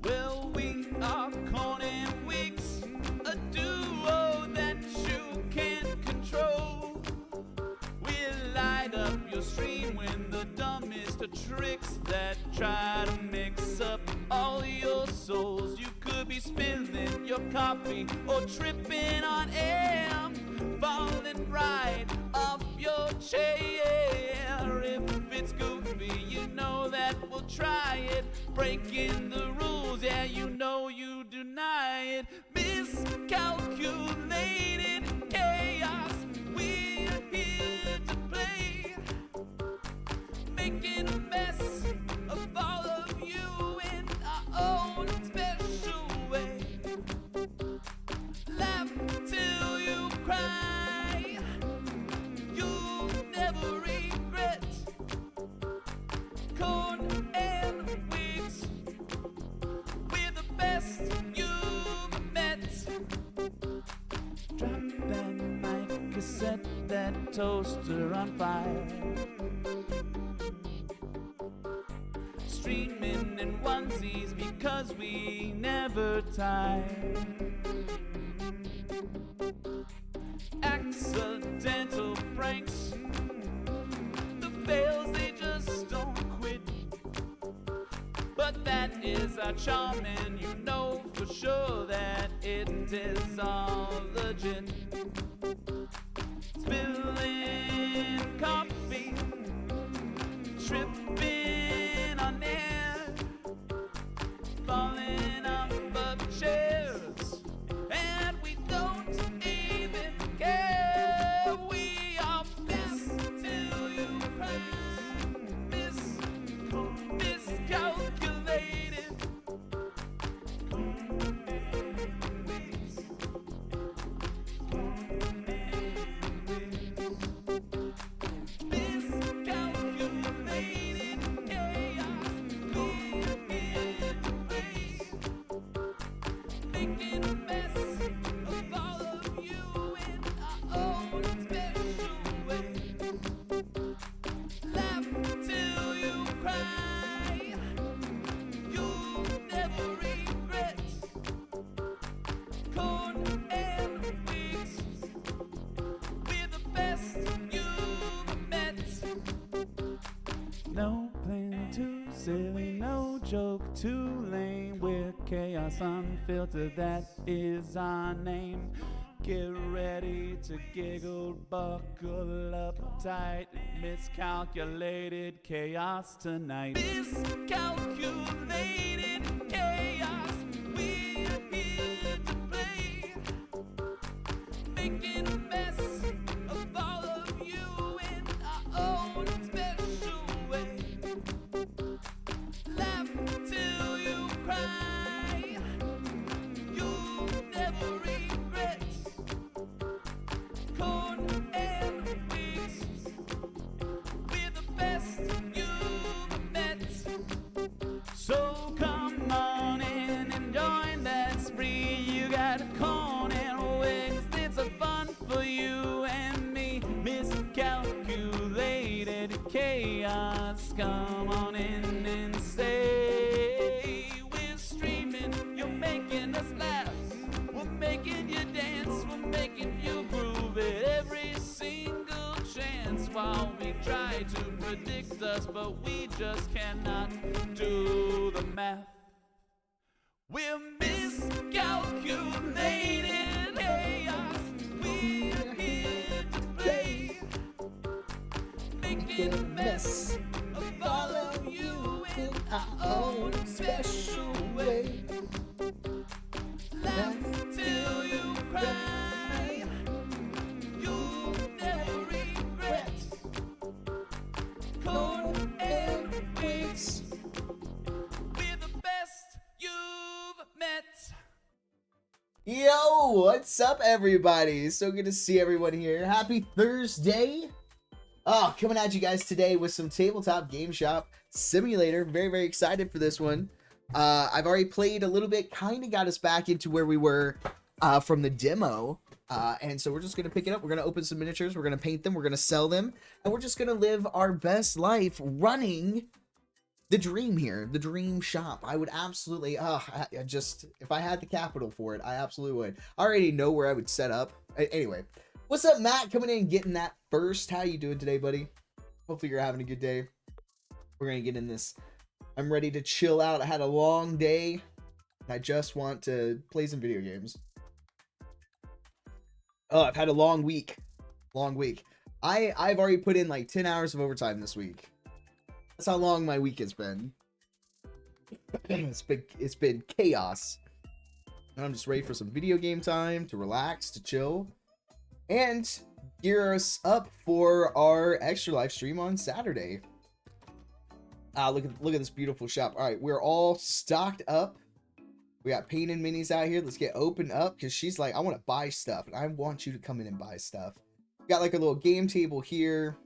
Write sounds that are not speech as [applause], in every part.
Well, we are Corn and Weeks, a duo that you can't control. We light up your stream when the dumbest of tricks that try to mix up all your souls. You could be spilling your coffee or tripping on air, falling right off your chair. If it's goofy, you know that we'll try it. Breaking the rules, yeah, you know you deny it. Miscalculated chaos, we're here to play. Making a mess of all of you in our own special way. Laugh till you cry, you'll never regret. Corn and Weeks, we're the best you've met. Drop that mic, set that toaster on fire. Streaming in onesies because we never tire. Accidental pranks, the fails, they just don't quit. But that is our charm, and you know for sure that it is all legit. Spilling coffee, tripping on air, falling off of chairs, and we don't even care. We are best till you cry. Miscalculated. Miscalculated chaos, we're here to play. Making a mess of all of you in our own special way. Laugh till you cry, you'll never regret. Corn and Weeks, we're the best you've met. No plan too silly, no joke too lame. We're chaos unfiltered, that is our name. Get ready to giggle, buckle up tight. Miscalculated chaos tonight. Miscalculated chaos, we're here to play. Making a mess of all of you in our own special way. Laugh till you cry, you'll never regret. Corn and Weeks, we're the best you've met. So come on in and join that spree. You got Corn and Weeks, it's a fun for you and me. Miscalculated chaos, come on in and stay. We're streaming, you're making us laugh. We're making you dance, we're making you groove it every single chance. While we try to predict us, but we just cannot do the math. We're miscalculated chaos, we're here to play. Making a mess of all of you in our own special way. Laugh till you cry, you'll never regret. Corn and Weeks, we're the best What's up, everybody? So good to see everyone here. Happy Thursday. Oh, coming at you guys today with some Tabletop Gameshop Simulator. Very, very excited for this one. I've already played a little bit, kind of got us back into where we were from the demo. And so we're just going to pick it up. We're going to open some miniatures. We're going to paint them. We're going to sell them. And we're just going to live our best life running the dream here, the dream shop. I would absolutely, if I had the capital for it, I absolutely would. I already know where I would set up. Anyway, what's up, Matt? Coming in and getting that first. How you doing today, buddy? Hopefully you're having a good day. We're going to get in this. I'm ready to chill out. I had a long day. I just want to play some video games. Oh, I've had a long week. I've already put in like 10 hours of overtime this week. That's how long my week has been. It's been chaos. And I'm just ready for some video game time, to relax, to chill, and gear us up for our extra live stream on Saturday. Look at this beautiful shop. All right, we're all stocked up. We got painted minis out here. Let's get opened up because she's like, I want to buy stuff, and I want you to come in and buy stuff. We got like a little game table here.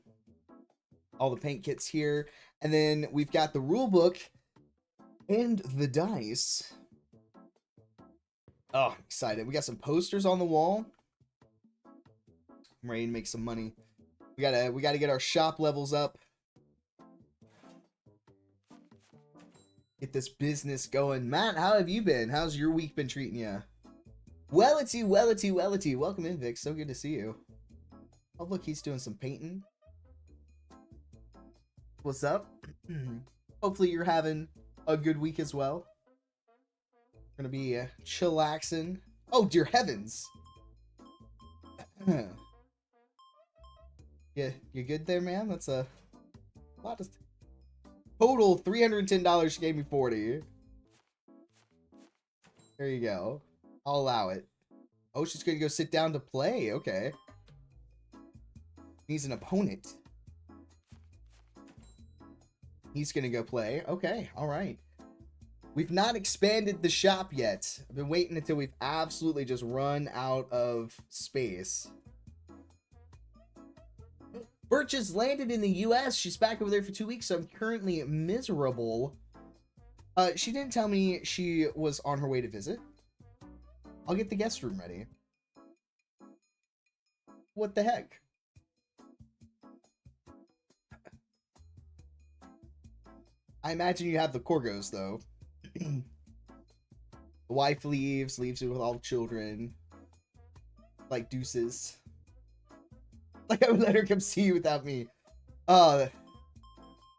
All the paint kits here. And then we've got the rule book and the dice. Oh, I'm excited. We got some posters on the wall. I'm ready to make some money. We gotta get our shop levels up. Get this business going. Matt, how have you been? How's your week been treating you? Wellity. Welcome in, Vic. So good to see you. Oh, look, he's doing some painting. What's up? Hopefully you're having a good week as well. Gonna be chillaxing. Oh, dear heavens. Yeah, you good there, man? That's a lot of... Total $310. She gave me 40. There you go. I'll allow it. Oh, she's gonna go sit down to play. Okay. Needs an opponent. He's gonna go play. Okay, all right. We've not expanded the shop yet. I've been waiting until we've absolutely just run out of space. Birch has landed in the US. She's back over there for 2 weeks, so I'm currently miserable. She didn't tell me she was on her way to visit. I'll get the guest room ready. What the heck? I imagine you have the Corgos, though. The wife leaves it with all the children. Like deuces. Like I would let her come see you without me. I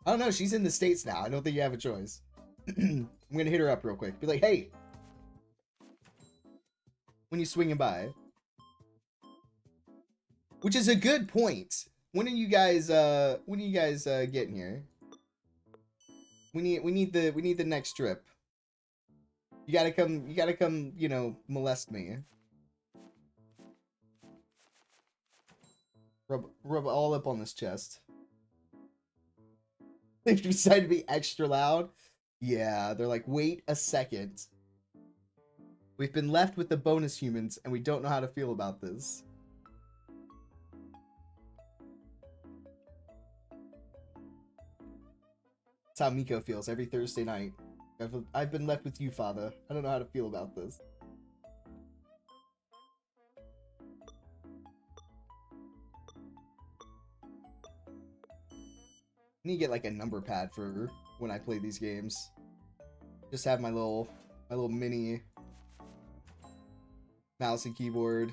don't know. She's in the States now. I don't think you have a choice. I'm gonna hit her up real quick. Be like, hey. When you swinging by. Which is a good point. When are you guys getting here? We need the next trip. You gotta come, you know, molest me. Rub all up on this chest. They've decided to be extra loud. Yeah, they're like, wait a second. We've been left with the bonus humans, and we don't know how to feel about this. That's how Miko feels every Thursday night. I've been left with you, Father. I don't know how to feel about this. I need to get like a number pad for when I play these games. Just have my little mini mouse and keyboard.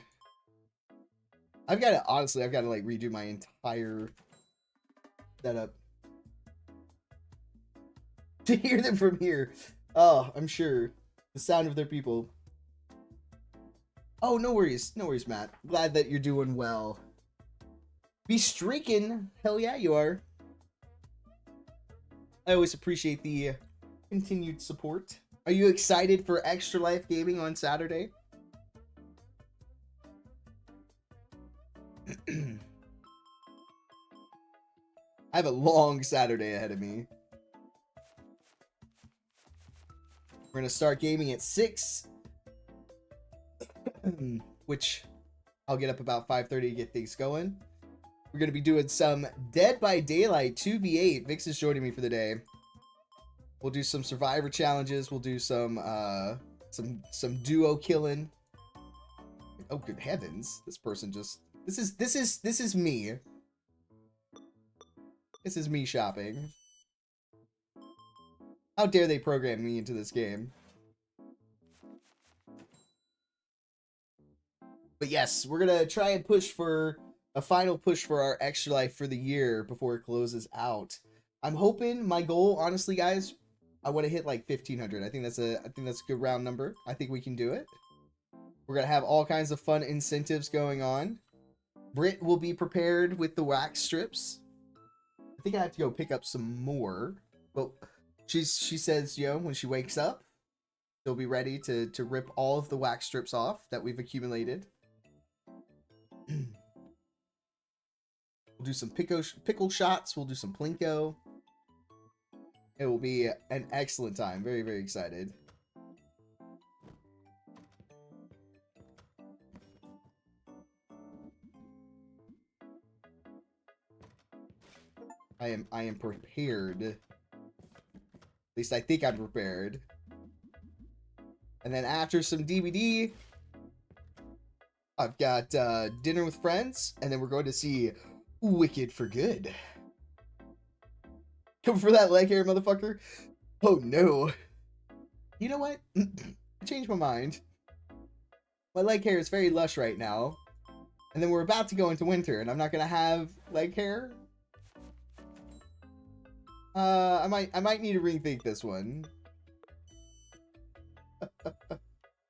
I've got to like redo my entire setup to hear them from here. Oh, I'm sure the sound of their people. Oh, no worries, Matt. Glad that you're doing well. Be streaking. Hell yeah, you are. I always appreciate the continued support. Are you excited for Extra Life Gaming on Saturday? I have a long Saturday ahead of me. We're going to start gaming at 6. which I'll get up about 5:30 to get things going. We're going to be doing some Dead by Daylight 2v8. Vix is joining me for the day. We'll do some survivor challenges. We'll do some duo killing. Oh, good heavens. This person just... This is me. This is me shopping. How dare they program me into this game? But yes, we're going to try and push for a final push for our extra life for the year before it closes out. I'm hoping, my goal, honestly, guys, I want to hit like 1,500. I think that's a good round number. I think we can do it. We're going to have all kinds of fun incentives going on. Britt will be prepared with the wax strips. I think I have to go pick up some more. But she says, you know, when she wakes up, she'll be ready to rip all of the wax strips off that we've accumulated. We'll do some pickle shots. We'll do some plinko. It will be an excellent time. Very, very excited. I am prepared. At least I think I'm prepared. And then after some DVD, I've got dinner with friends, and then we're going to see Wicked for Good. Come for that leg hair, motherfucker. Oh no. You know what? I changed my mind. My leg hair is very lush right now. And then we're about to go into winter, and I'm not gonna have leg hair. I might need to rethink this one.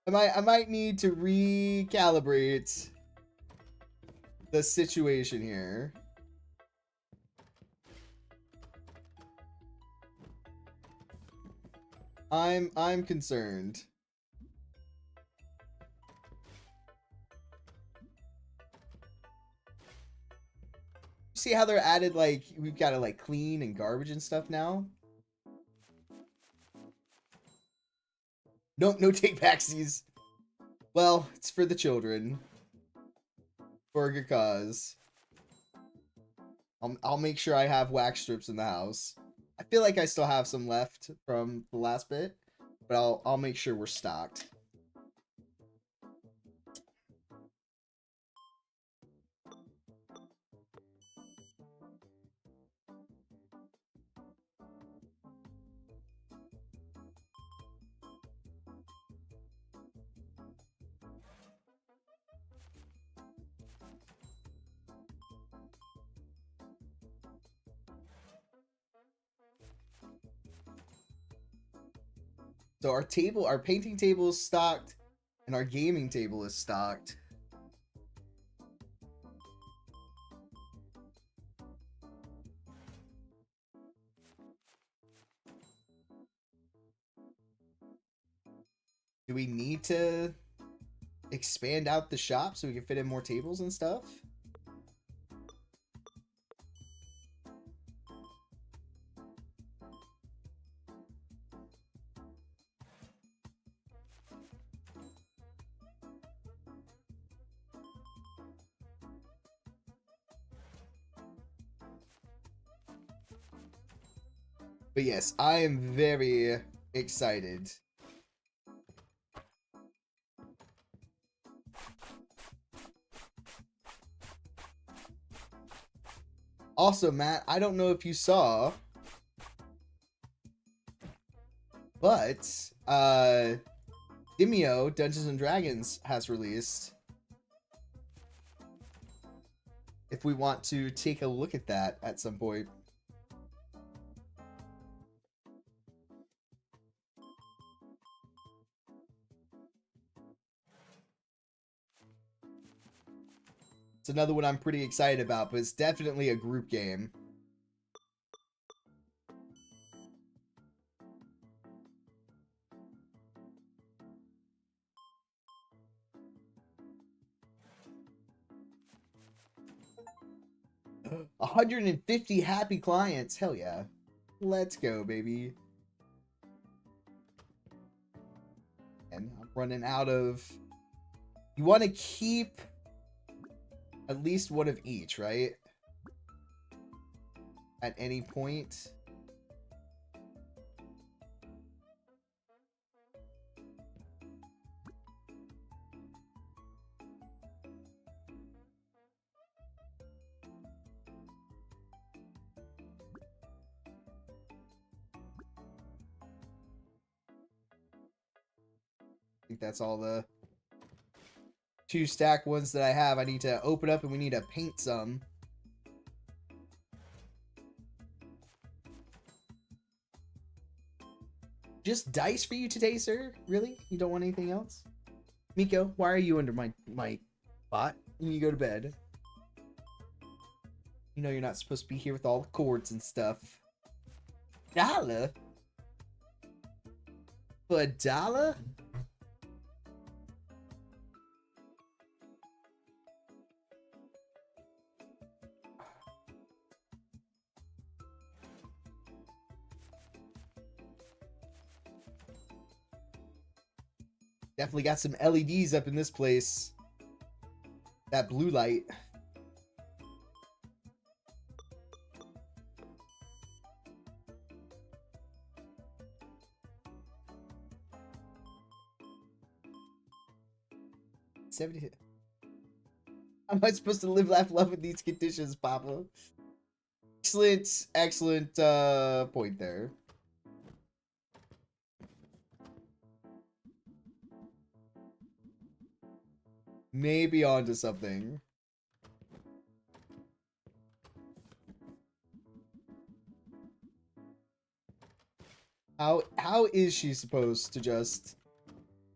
I might need to recalibrate the situation here. I'm concerned. See how they're added, like, we've got to like clean and garbage and stuff now? No take backsies. Well, it's for the children. For a good cause. I'll make sure I have wax strips in the house. I feel like I still have some left from the last bit, but I'll make sure we're stocked. So our painting table is stocked, and our gaming table is stocked. Do we need to expand out the shop so we can fit in more tables and stuff? But yes, I am very excited. Also, Matt, I don't know if you saw, but Demio Dungeons and Dragons has released. If we want to take a look at that at some point. It's another one I'm pretty excited about, but it's definitely a group game. [gasps] 150 happy clients. Hell yeah. Let's go, baby. And I'm running out of You want to keep at least one of each, right? At any point. I think that's all the 2 stack ones that I have. I need to open up and we need to paint some. Just dice for you today, sir? Really? You don't want anything else? Miko, why are you under my bot? And you go to bed. You know you're not supposed to be here with all the cords and stuff. $1? For $1? Definitely got some LEDs up in this place. That blue light. How am I supposed to live, laugh, love in these conditions, Papa? Excellent point there. Maybe onto something. How is she supposed to just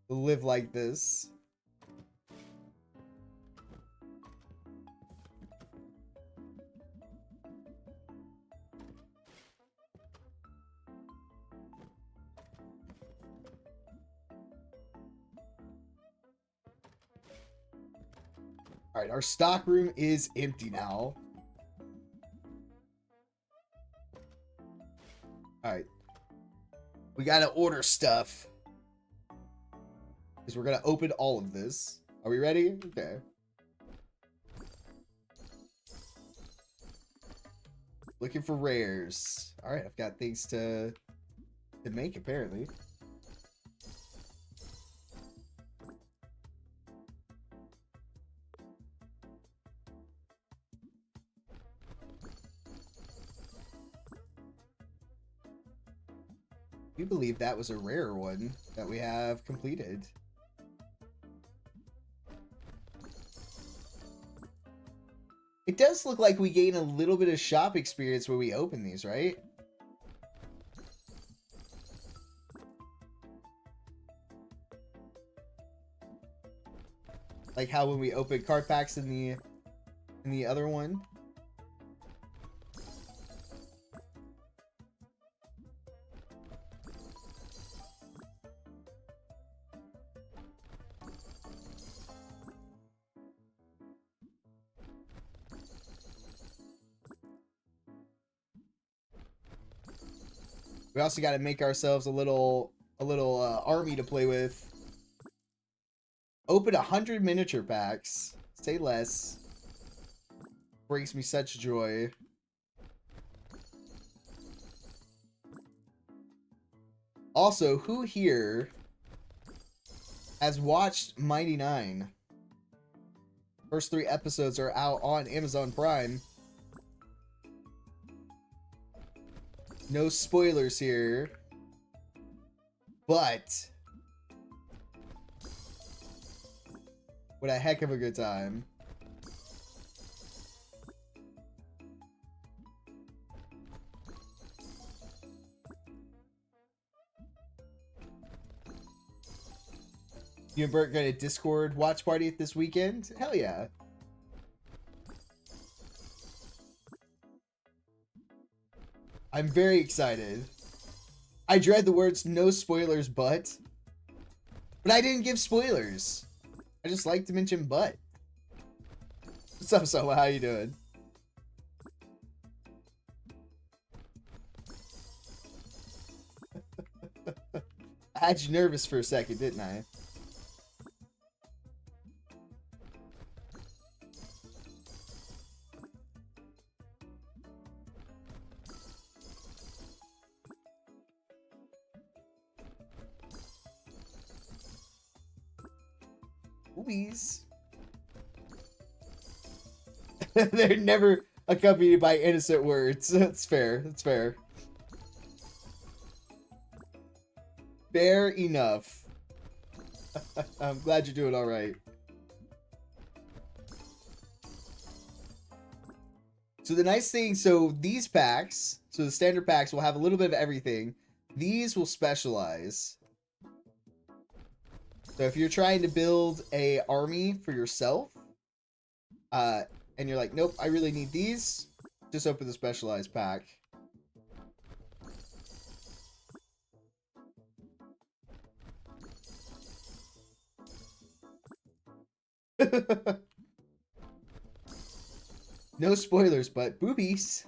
live like this? All right, our stock room is empty now. All right. We got to order stuff. Because we're going to open all of this. Are we ready? Okay. Looking for rares. All right, I've got things to make, apparently. I believe that was a rare one that we have completed. It does look like we gain a little bit of shop experience when we open these, right? Like how when we open card packs in the other one. We also got to make ourselves a little army to play with. Open 100 miniature packs. Say less. Brings me such joy. Also, who here has watched Mighty Nine? First 3 episodes are out on Amazon Prime. No spoilers here. But what a heck of a good time. You and Bert got a Discord watch party this weekend? Hell yeah. I'm very excited. I dread the words no spoilers but I didn't give spoilers. I just like to mention but. What's up, Soma? How you doing? I had you nervous for a second, didn't I? Boobies. They're never accompanied by innocent words. That's fair. That's fair. Fair enough. I'm glad you're doing all right. So the nice thing, so these packs, so the standard packs will have a little bit of everything. These will specialize. So if you're trying to build a army for yourself, and you're like, nope, I really need these, just open the specialized pack. No spoilers, but boobies.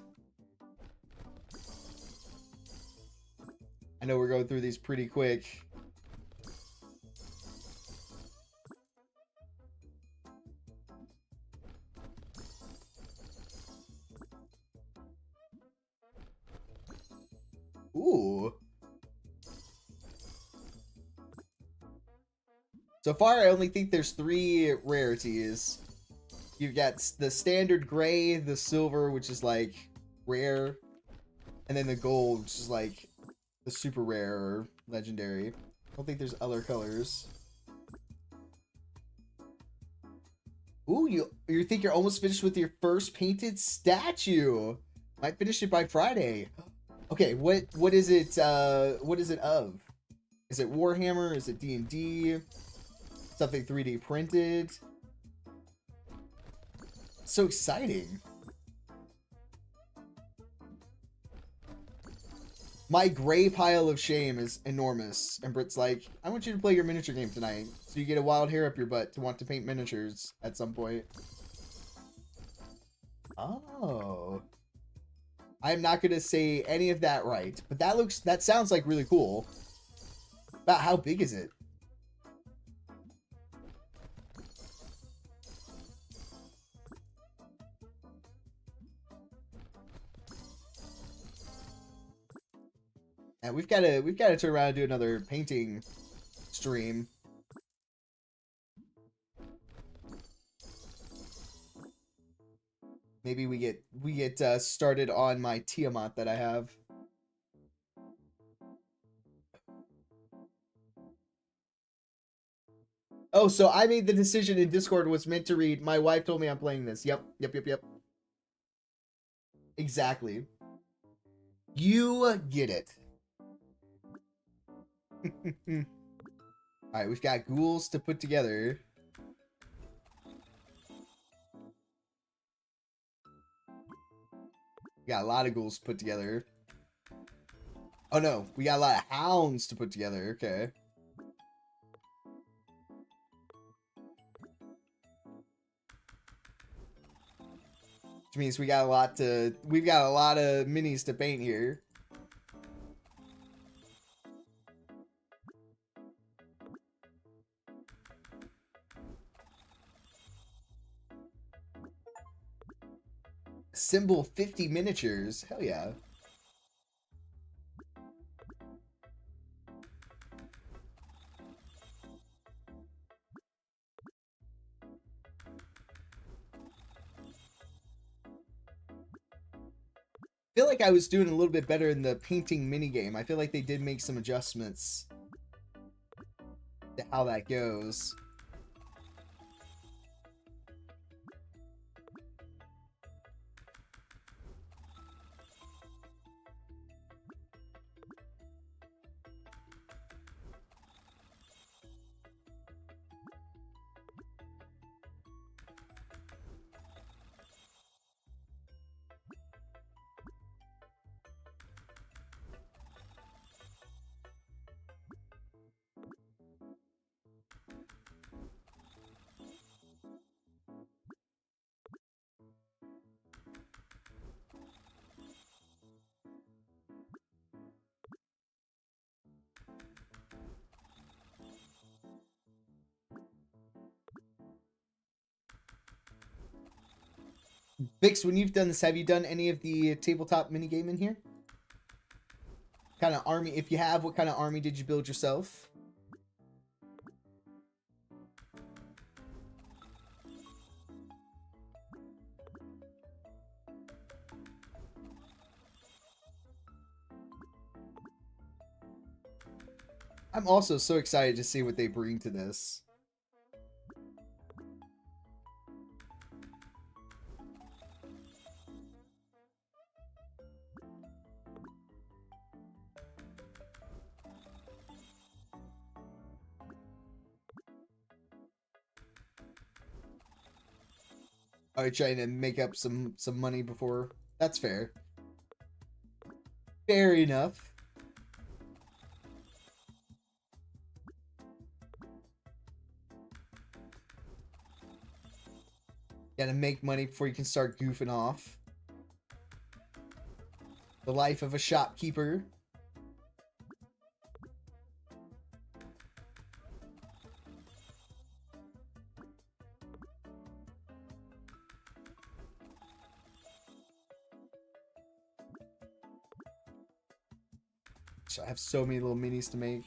I know we're going through these pretty quick. Ooh. So far, I only think there's 3 rarities. You've got the standard gray, the silver, which is like rare, and then the gold, which is like the super rare or legendary. I don't think there's other colors. Ooh, you think you're almost finished with your first painted statue? Might finish it by Friday. Okay, what is it? What is it of? Is it Warhammer? Is it D&D? Something 3D printed? So exciting. My gray pile of shame is enormous. And Britt's like, I want you to play your miniature game tonight. So you get a wild hair up your butt to want to paint miniatures at some point. Oh. I'm not going to say any of that right. But that sounds like really cool. About how big is it? And we've got to turn around and do another painting stream. Maybe we get started on my Tiamat that I have. Oh, so I made the decision in Discord was meant to read, my wife told me I'm playing this. Yep. Exactly. You get it. Alright, we've got ghouls to put together. We got a lot of ghouls to put together. Oh no, we got a lot of hounds to put together. Okay. Which means we've got a lot of minis to paint here. Symbol 50 miniatures. Hell yeah. I feel like I was doing a little bit better in the painting minigame. I feel like they did make some adjustments to how that goes. Vix, when you've done this, have you done any of the tabletop minigame in here? Kind of army, if you have, what kind of army did you build yourself? I'm also so excited to see what they bring to this. Are you trying to make up some money before? That's fair. Fair enough. Gotta make money before you can start goofing off. The life of a shopkeeper. I have so many little minis to make.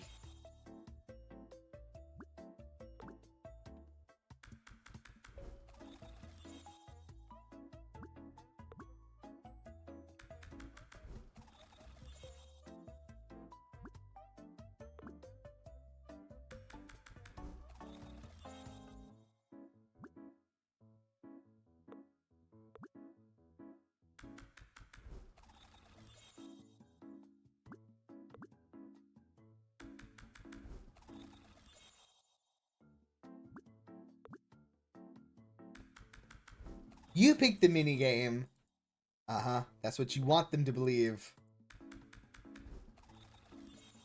You picked the mini game. Uh-huh. That's what you want them to believe.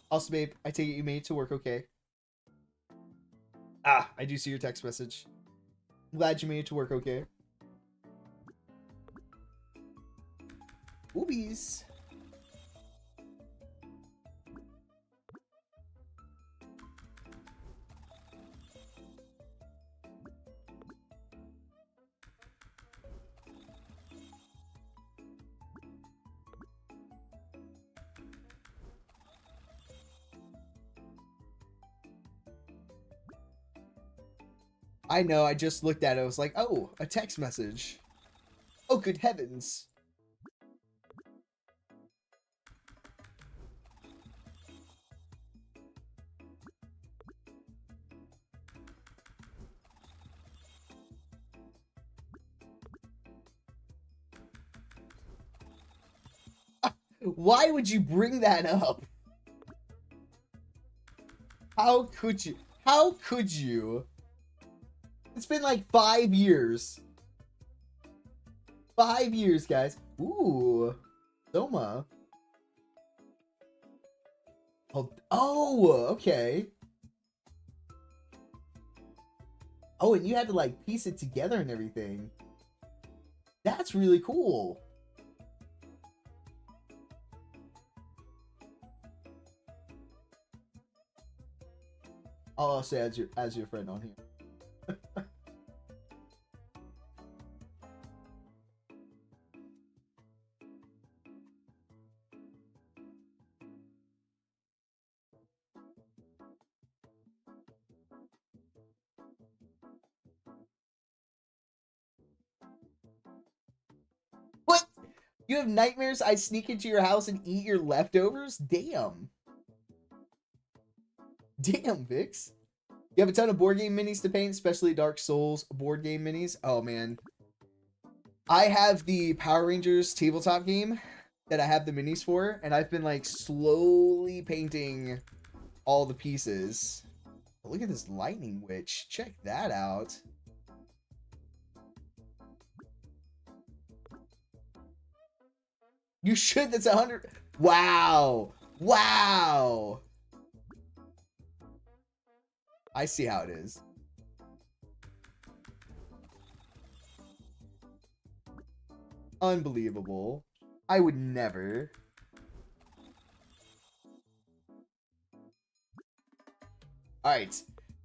Also, babe, I take it you made it to work okay. Ah, I do see your text message. I'm glad you made it to work okay. Oobies. I know, I just looked at it. I was like, oh, a text message. Oh, good heavens. Why would you bring that up? How could you? How could you? It's been like 5 years. 5 years, guys. Ooh. Soma. Oh, okay. Oh, and you had to like piece it together and everything. That's really cool. I'll also as your friend on here. What? You have nightmares I sneak into your house and eat your leftovers? Damn. Damn, Vix. You have a ton of board game minis to paint, especially Dark Souls board game minis. Oh, man. I have the Power Rangers tabletop game that I have the minis for, and I've been, like, slowly painting all the pieces. Oh, look at this lightning witch. Check that out. You should. That's 100. Wow. Wow. I see how it is. Unbelievable. I would never. Alright.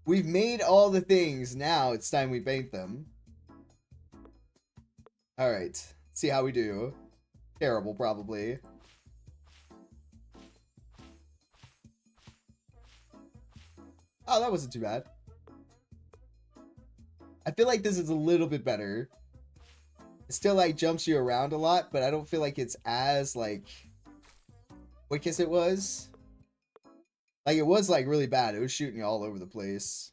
We've made all the things. Now it's time we paint them. Alright. See how we do. Terrible, probably. Oh, that wasn't too bad. I feel like this is a little bit better. It still, like, jumps you around a lot, but I don't feel like it's as, like, quick as it was. Like, it was, like, really bad. It was shooting you all over the place.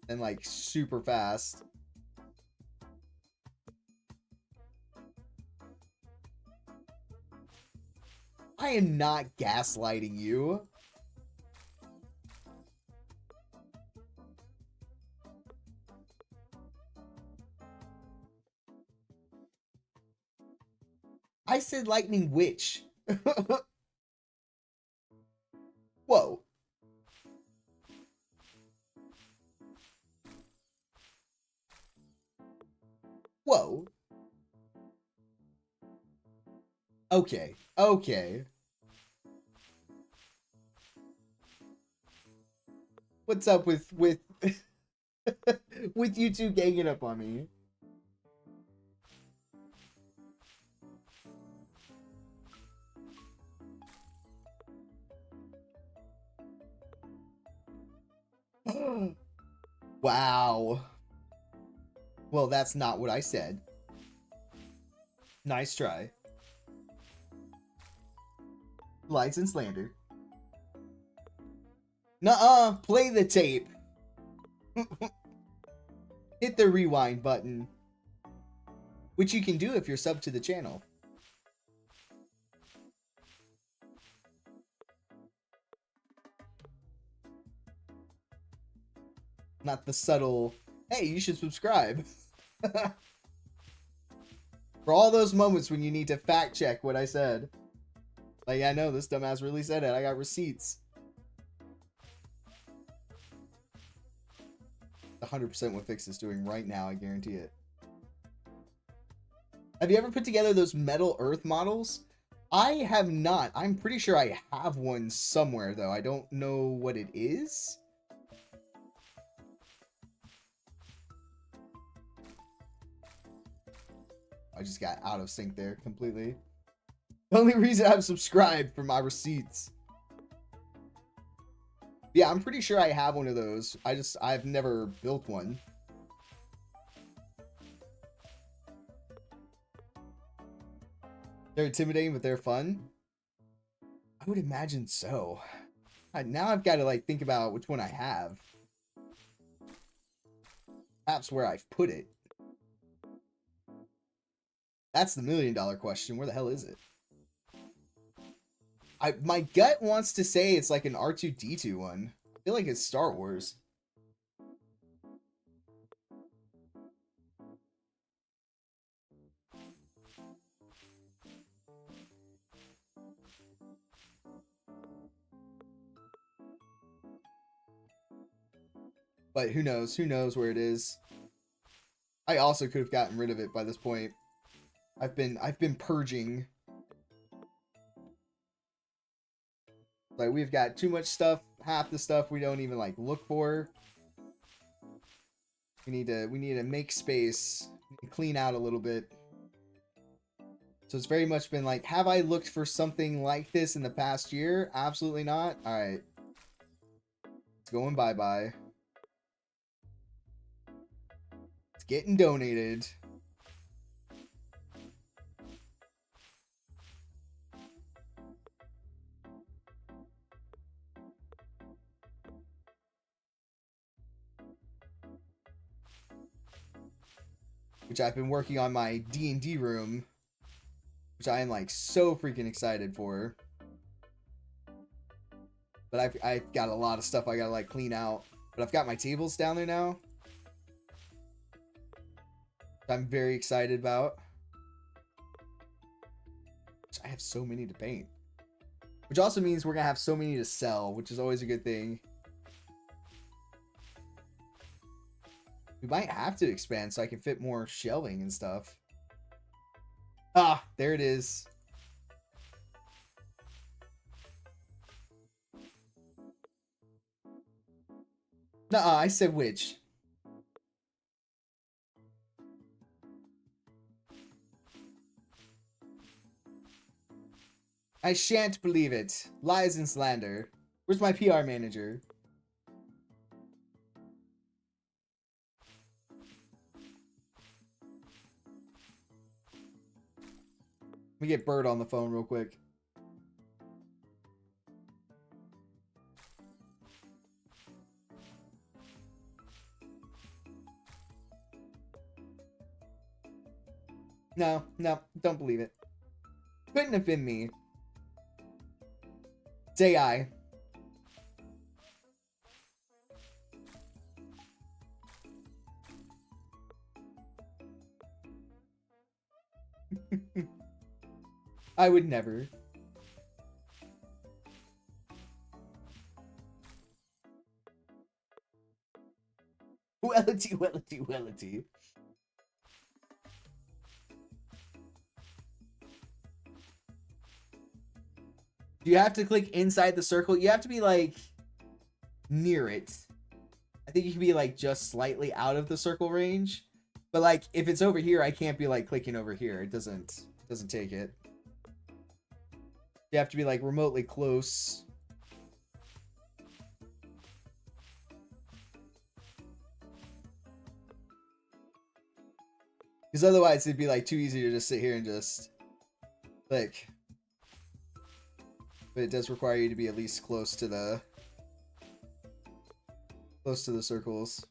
And, like, super fast. I am not gaslighting you. I said lightning witch. Whoa. Whoa. Okay. Okay. What's up with with you two ganging up on me? Wow. Well, that's not what I said. Nice try. Lies and slander. Nuh-uh. Play the tape. Hit the rewind button. Which you can do if you're sub to the channel. Not the subtle, hey, you should subscribe. For all those moments when you need to fact check what I said. Like, I know this dumbass really said it. I got receipts. 100% what Fix is doing right now, I guarantee it. Have you ever put together those metal earth models? I have not. I'm pretty sure I have one somewhere, though. I don't know what it is. I just got out of sync there completely. The only reason I'm subscribed for my receipts. Yeah, I'm pretty sure I have one of those. I've never built one. They're intimidating, but they're fun. I would imagine so. Now I've got to like think about which one I have. Perhaps where I've put it. That's the $1 million question. Where the hell is it? My gut wants to say it's like an R2-D2 one. I feel like it's Star Wars. But who knows? Who knows where it is? I also could have gotten rid of it by this point. I've been purging. Like, we've got too much stuff. Half the stuff we don't even like look for. We need to make space, clean out a little bit. So it's very much been like, have I looked for something like this in the past year? Absolutely not. All right, it's going bye-bye. It's getting donated. Which I've been working on my D&D room, which I am like so freaking excited for. But I've got a lot of stuff I gotta like clean out. But I've got my tables down there now. I'm very excited about. I have so many to paint. Which also means we're gonna have so many to sell, which is always a good thing. We might have to expand so I can fit more shelving and stuff. Ah, there it is. Nuh-uh, I said which. I shan't believe it. Lies and slander. Where's my PR manager? Let me get Bird on the phone real quick. No, don't believe it. Couldn't have been me. It's AI. I would never. Wellity. Do you have to click inside the circle? You have to be like near it. I think you can be like just slightly out of the circle range. But like if it's over here, I can't be like clicking over here. It doesn't take it. You have to be like remotely close. Because otherwise it'd be like too easy to just sit here and just click. But it does require you to be at least close to the circles.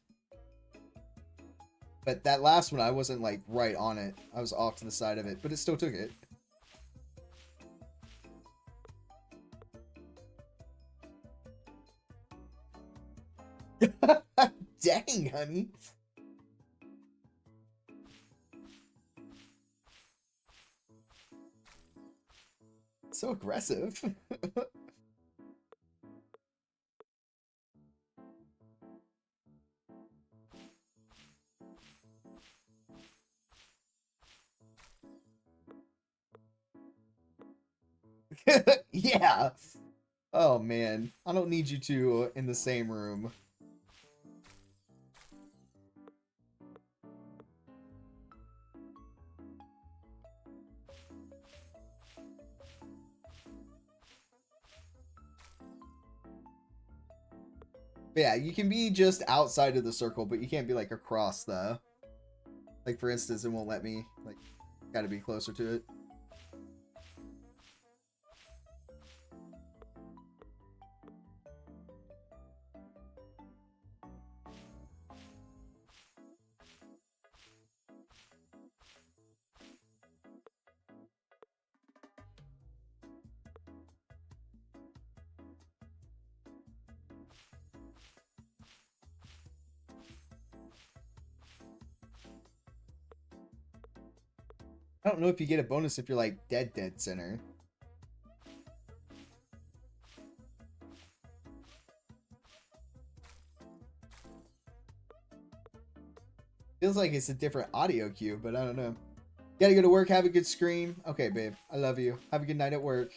But that last one, I wasn't like right on it. I was off to the side of it, but it still took it. Dang, honey. So aggressive. Yeah. Oh man, I don't need you two in the same room. But yeah, you can be just outside of the circle, but you can't be like across the... Like for instance, it won't let me. Like, gotta be closer to it. I don't know if you get a bonus if you're like dead center. Feels like it's a different audio cue, but I don't know. Gotta go to work, have a good scream. Okay, babe. I love you. Have a good night at work.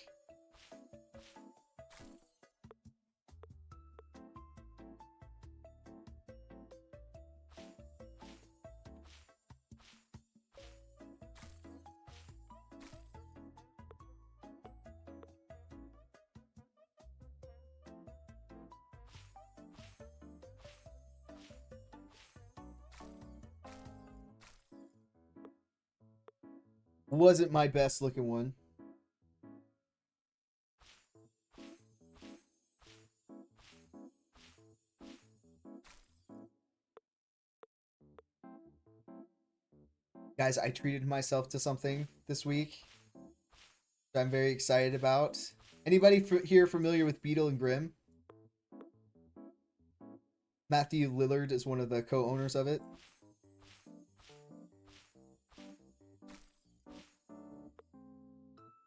Wasn't my best looking one. Guys, I treated myself to something this week that I'm very excited about. Anybody here familiar with Beetle and Grimm? Matthew Lillard is one of the co-owners of it.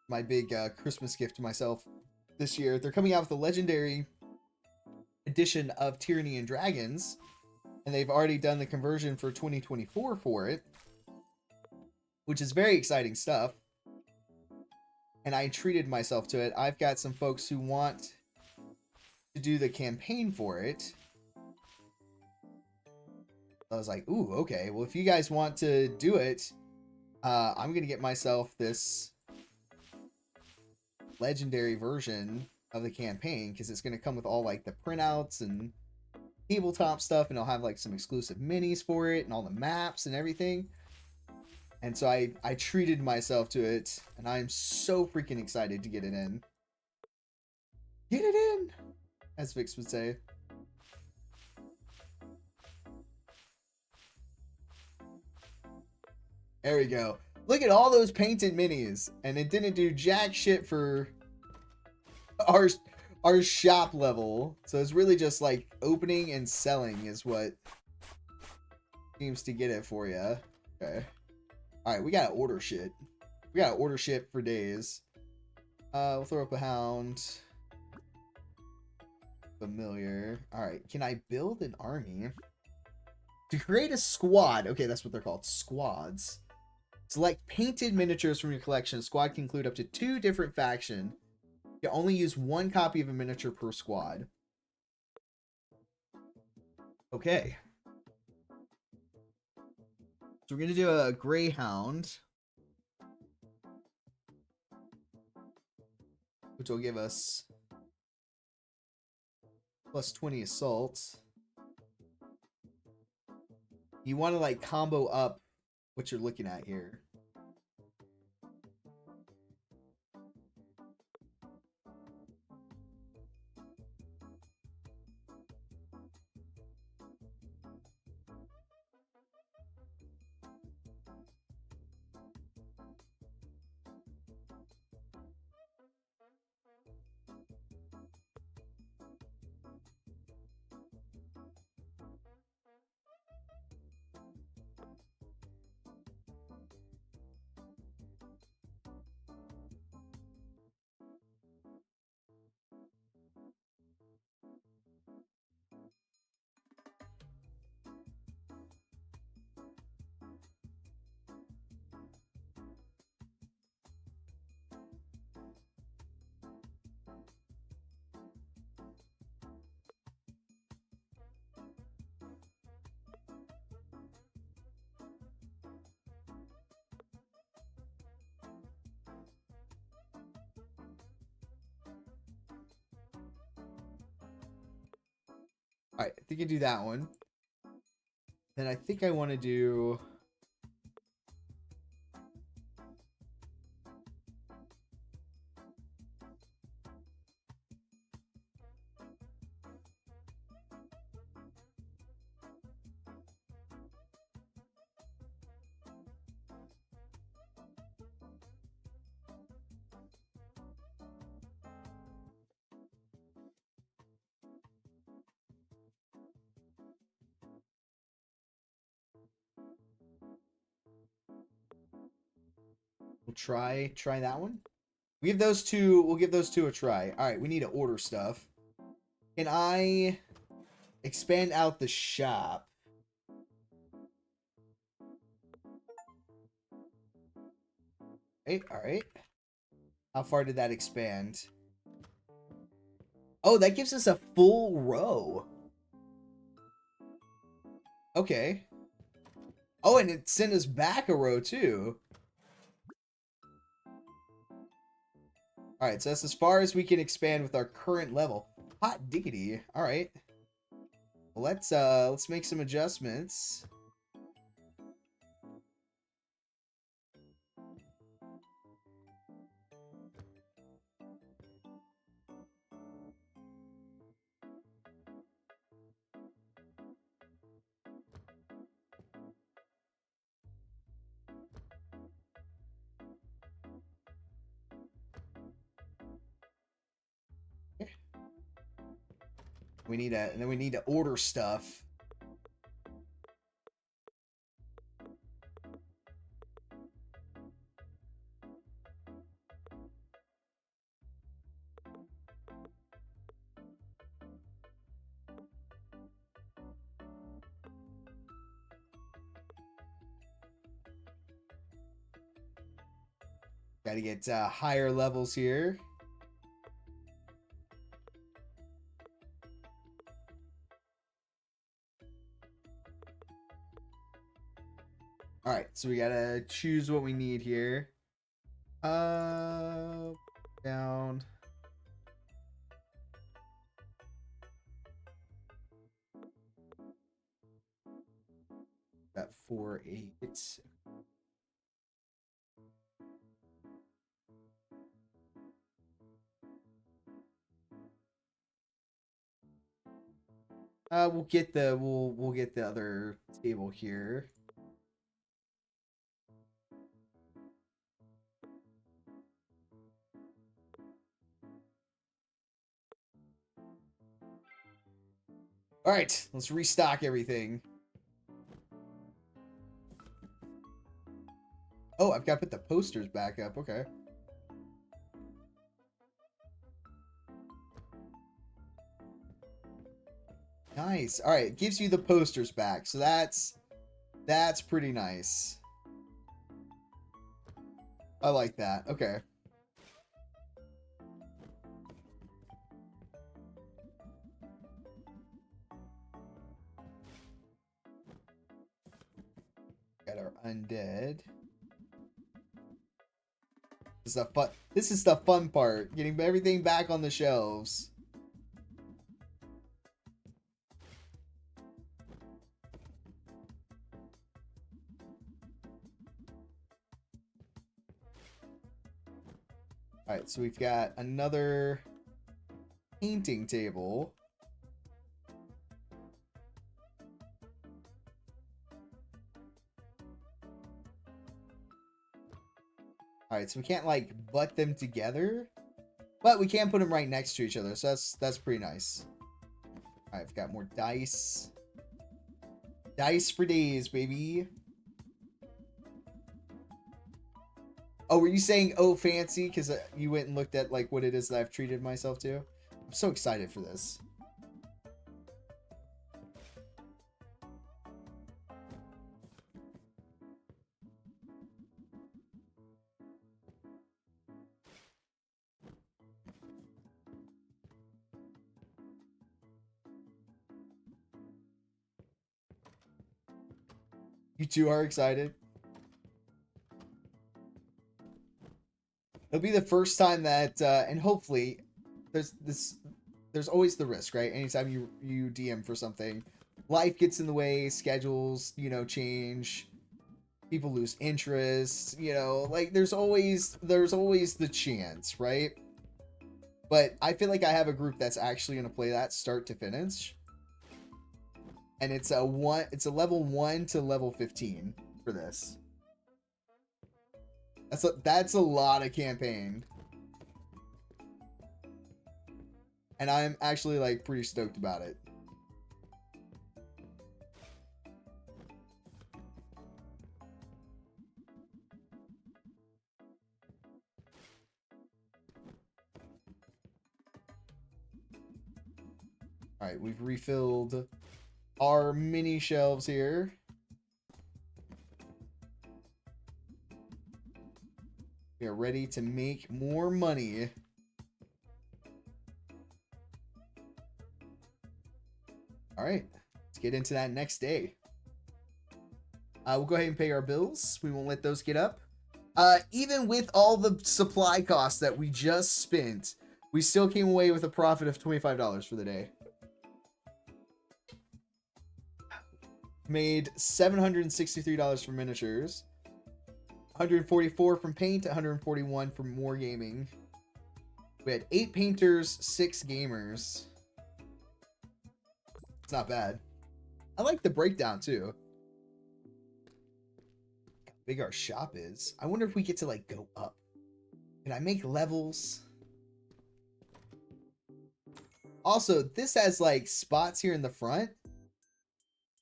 My big Christmas gift to myself this year. They're coming out with a legendary edition of Tyranny and Dragons, and they've already done the conversion for 2024 for it, which is very exciting stuff. And I treated myself to it. I've got some folks who want to do the campaign for it. I was like, ooh, okay. Well, if you guys want to do it, I'm going to get myself this legendary version of the campaign, because it's going to come with all like the printouts and tabletop stuff, and I'll have like some exclusive minis for it and all the maps and everything. And so I treated myself to it, and I'm so freaking excited to get it in. Get it in, as Vix would say. There we go. Look at all those painted minis, and it didn't do jack shit for our shop level. So it's really just like opening and selling is what seems to get it for you. Okay. All right, we gotta order shit. We gotta order shit for days. We'll throw up a hound. Familiar. All right, can I build an army? To create a squad. Okay, that's what they're called. Squads. Select painted miniatures from your collection. A squad can include up to 2 different factions. You can only use 1 copy of a miniature per squad. Okay. So we're going to do a Greyhound, which will give us plus 20 assault. You want to like combo up what you're looking at here. All right, I think I do that one. Then I think I want to do... We'll try that one. We'll give those two a try. All right, we need to order stuff. Can I expand out the shop? All right. How far did that expand? Oh, that gives us a full row. Okay. Oh, and it sent us back a row too. All right, so that's as far as we can expand with our current level. Hot diggity. All right. Well, let's make some adjustments. We need and then we need to order stuff. Got to get higher levels here. All right, so we gotta choose what we need here. Down. Got 4, 8. We'll get the we'll get the other table here. All right, let's restock everything. Oh, I've got to put the posters back up. Okay. Nice. All right, it gives you the posters back. So that's pretty nice. I like that. Okay. Got our undead. This is the fun part, getting everything back on the shelves. All right, so we've got another painting table. All right, so we can't like butt them together, but we can put them right next to each other. So that's pretty nice. All right, I've got more dice. Dice for days, baby. Oh, were you saying oh fancy because you went and looked at like what it is that I've treated myself to? I'm so excited for this. You two are excited. It'll be the first time that, and hopefully, there's always the risk, right? Anytime you DM for something, life gets in the way, schedules, change, people lose interest, like there's always the chance, right? But I feel like I have a group that's actually going to play that start to finish. And it's a level 1 to level 15 for this. That's a lot of campaign. And I'm actually like pretty stoked about it. All right, we've refilled our mini shelves here. We are ready to make more money. All right, let's get into that next day. We'll go ahead and pay our bills. We won't let those get up. Even with all the supply costs that we just spent, we still came away with a profit of $25 for the day. Made $763 from miniatures, 144 from paint, 141 from more gaming. We had 8 painters, 6 gamers. It's not bad. I like the breakdown too. How big our shop is. I wonder if we get to like go up. Can I make levels? Also, this has like spots here in the front,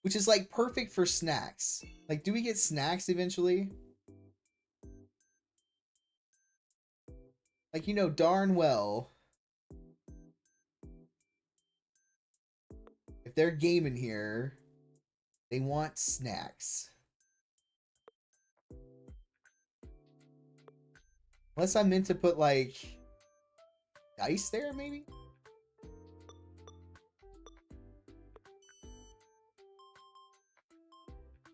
which is like perfect for snacks. Like, do we get snacks eventually? Like, darn well, if they're gaming here, they want snacks. Unless I meant to put like dice there, maybe?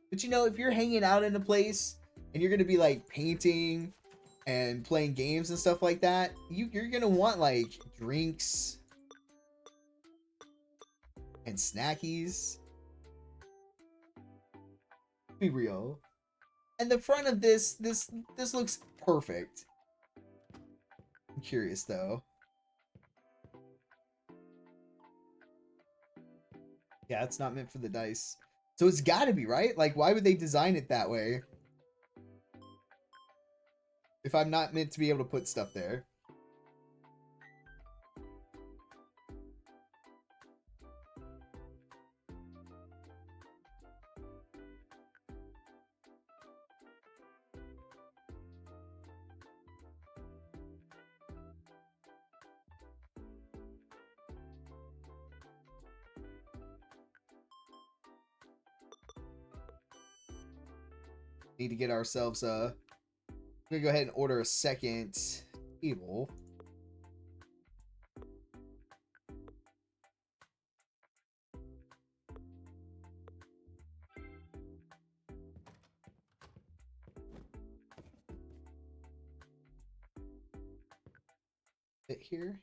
But if you're hanging out in a place and you're going to be like painting and playing games and stuff like that, you're going to want like drinks and snackies. Be real. And the front of this looks perfect. I'm curious though. Yeah, it's not meant for the dice. So it's got to be, right? Like, why would they design it that way if I'm not meant to be able to put stuff there? Need to get ourselves a... I'm going to go ahead and order a second table. Fit here.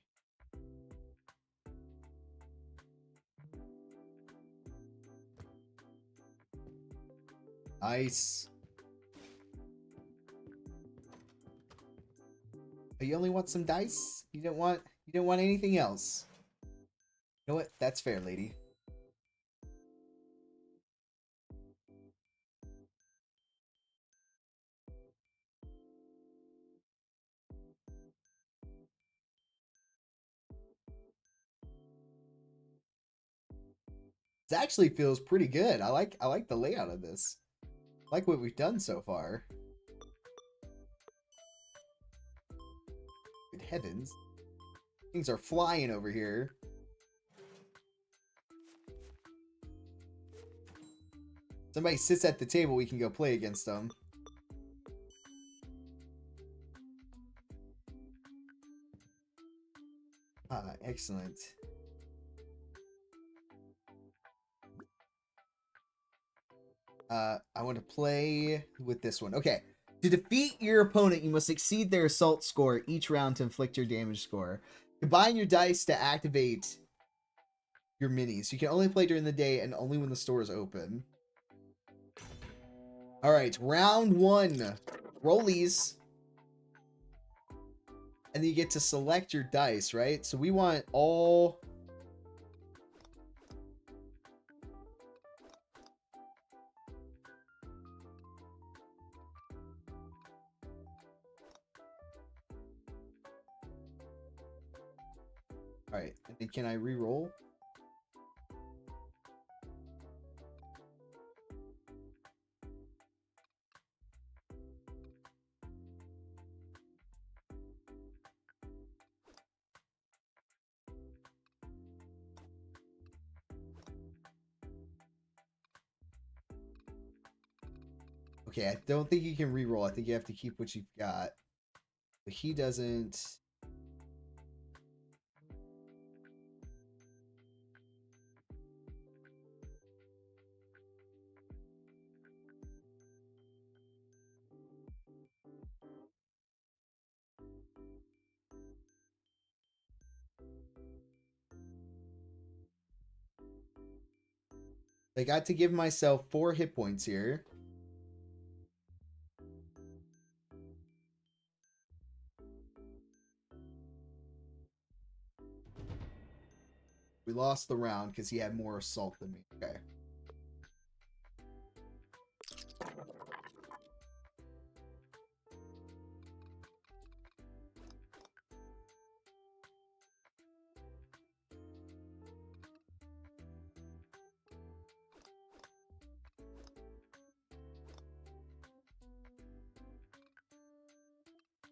Nice. But you only want some dice? You don't want anything else. You know what? That's fair, lady. This actually feels pretty good. I like the layout of this. I like what we've done so far. Good heavens. Things are flying over here. Somebody sits at the table, we can go play against them. Ah, excellent. I want to play with this one. Okay. To defeat your opponent, you must exceed their assault score each round to inflict your damage score. Combine your dice to activate your minis. You can only play during the day and only when the store is open. Alright, round one. Rollies. And then you get to select your dice, right? So we want all... Alright, and then can I re-roll? Okay, I don't think you can re-roll. I think you have to keep what you've got. But he doesn't... I got to give myself 4 hit points here. We lost the round because he had more assault than me. Okay.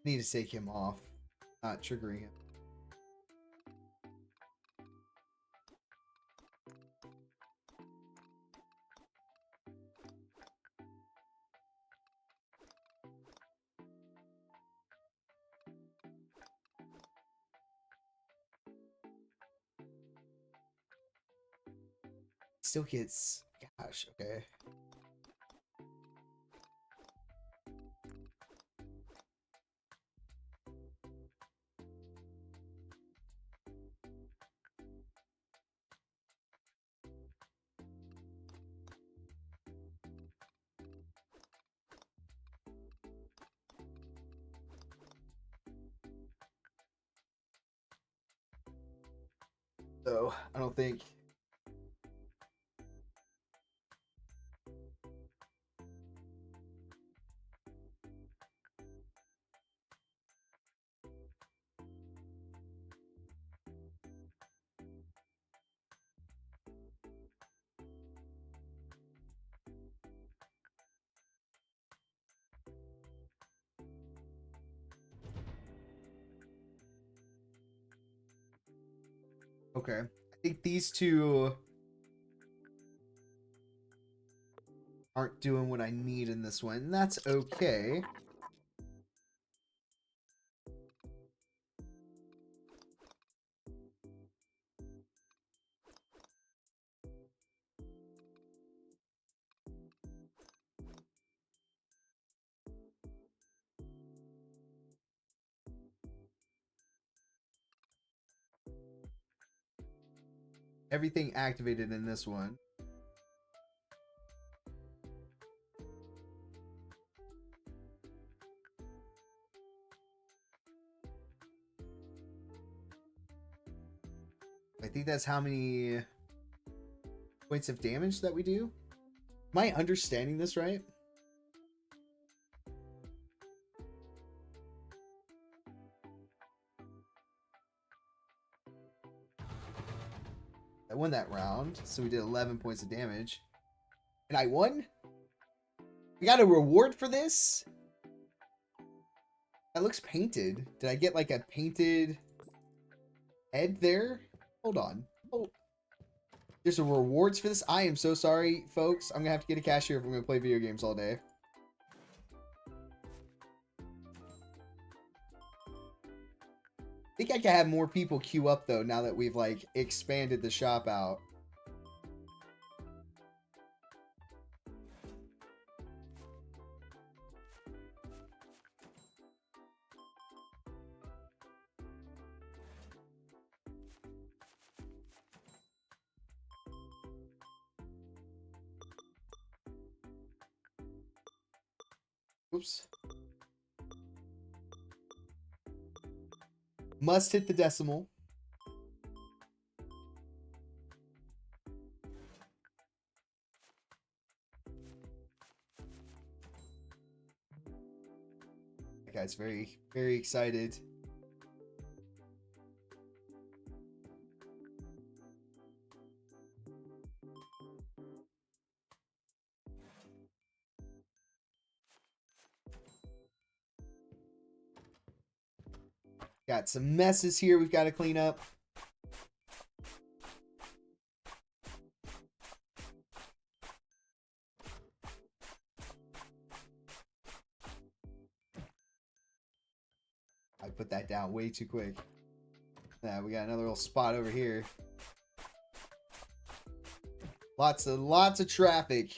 Need to take him off. Not triggering him. Still gets... Gosh, okay. So, I don't think... Okay. I think these two aren't doing what I need in this one. And that's okay. Everything activated in this one. I think that's how many points of damage that we do. Am I understanding this right? I won that round, so we did 11 points of damage. And I won? We got a reward for this? That looks painted. Did I get like a painted head there? Hold on. Oh, there's a rewards for this? I am so sorry, folks. I'm going to have to get a cashier if I'm going to play video games all day. I think I can have more people queue up, though, now that we've, like, expanded the shop out. Oops. Must hit the decimal. That guy's very, very excited. Got some messes here we've got to clean up. I put that down way too quick. Yeah, we got another little spot over here. Lots of traffic.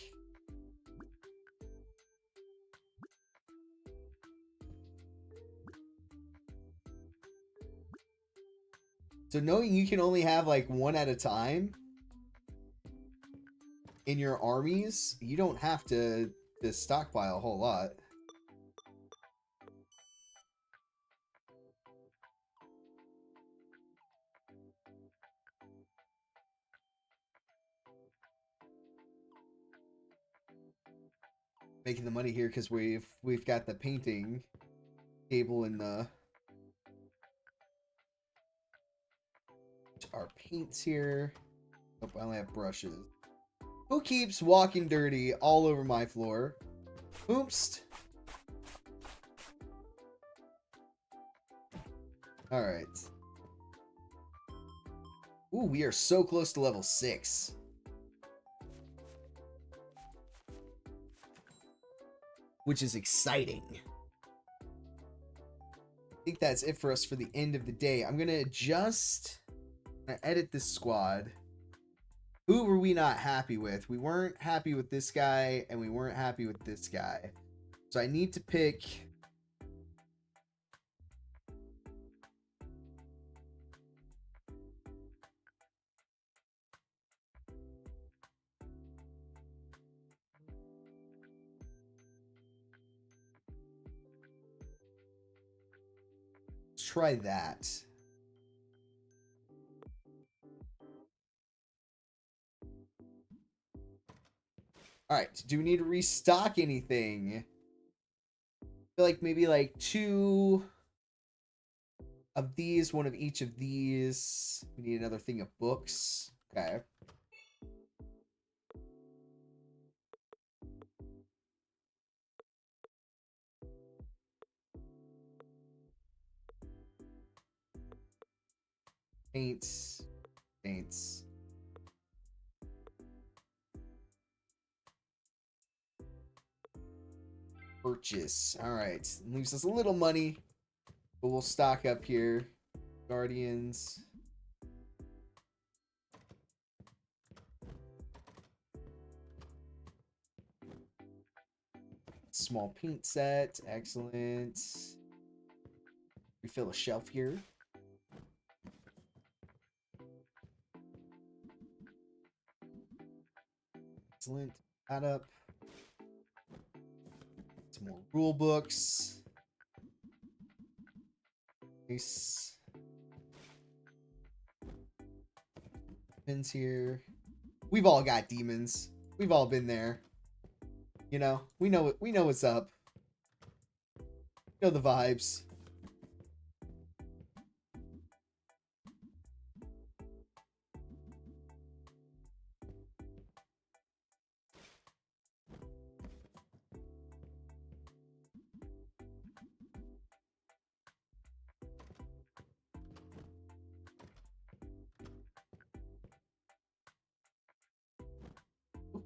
So knowing you can only have like one at a time in your armies, you don't have to stockpile a whole lot. Making the money here because we've got the painting table in the our paints here. Oh, I only have brushes. Who keeps walking dirty all over my floor? Oops. All right. Ooh, we are so close to level 6. Which is exciting. I think that's it for us for the end of the day. I'm going to adjust. I'm going to edit this squad. Who were we not happy with? We weren't happy with this guy, and we weren't happy with this guy. So I need to pick... Let's try that. Alright, do we need to restock anything? I feel like maybe like 2 of these, 1 of each of these. We need another thing of books. Okay. Paints. Paints. Purchase. All right. Leaves us a little money, but we'll stock up here. Guardians. Small paint set. Excellent. Refill a shelf here. Excellent. Add up. Some more rule books. Nice. Pins here. We've all got demons. We've all been there. You know, we know what's up. We know the vibes.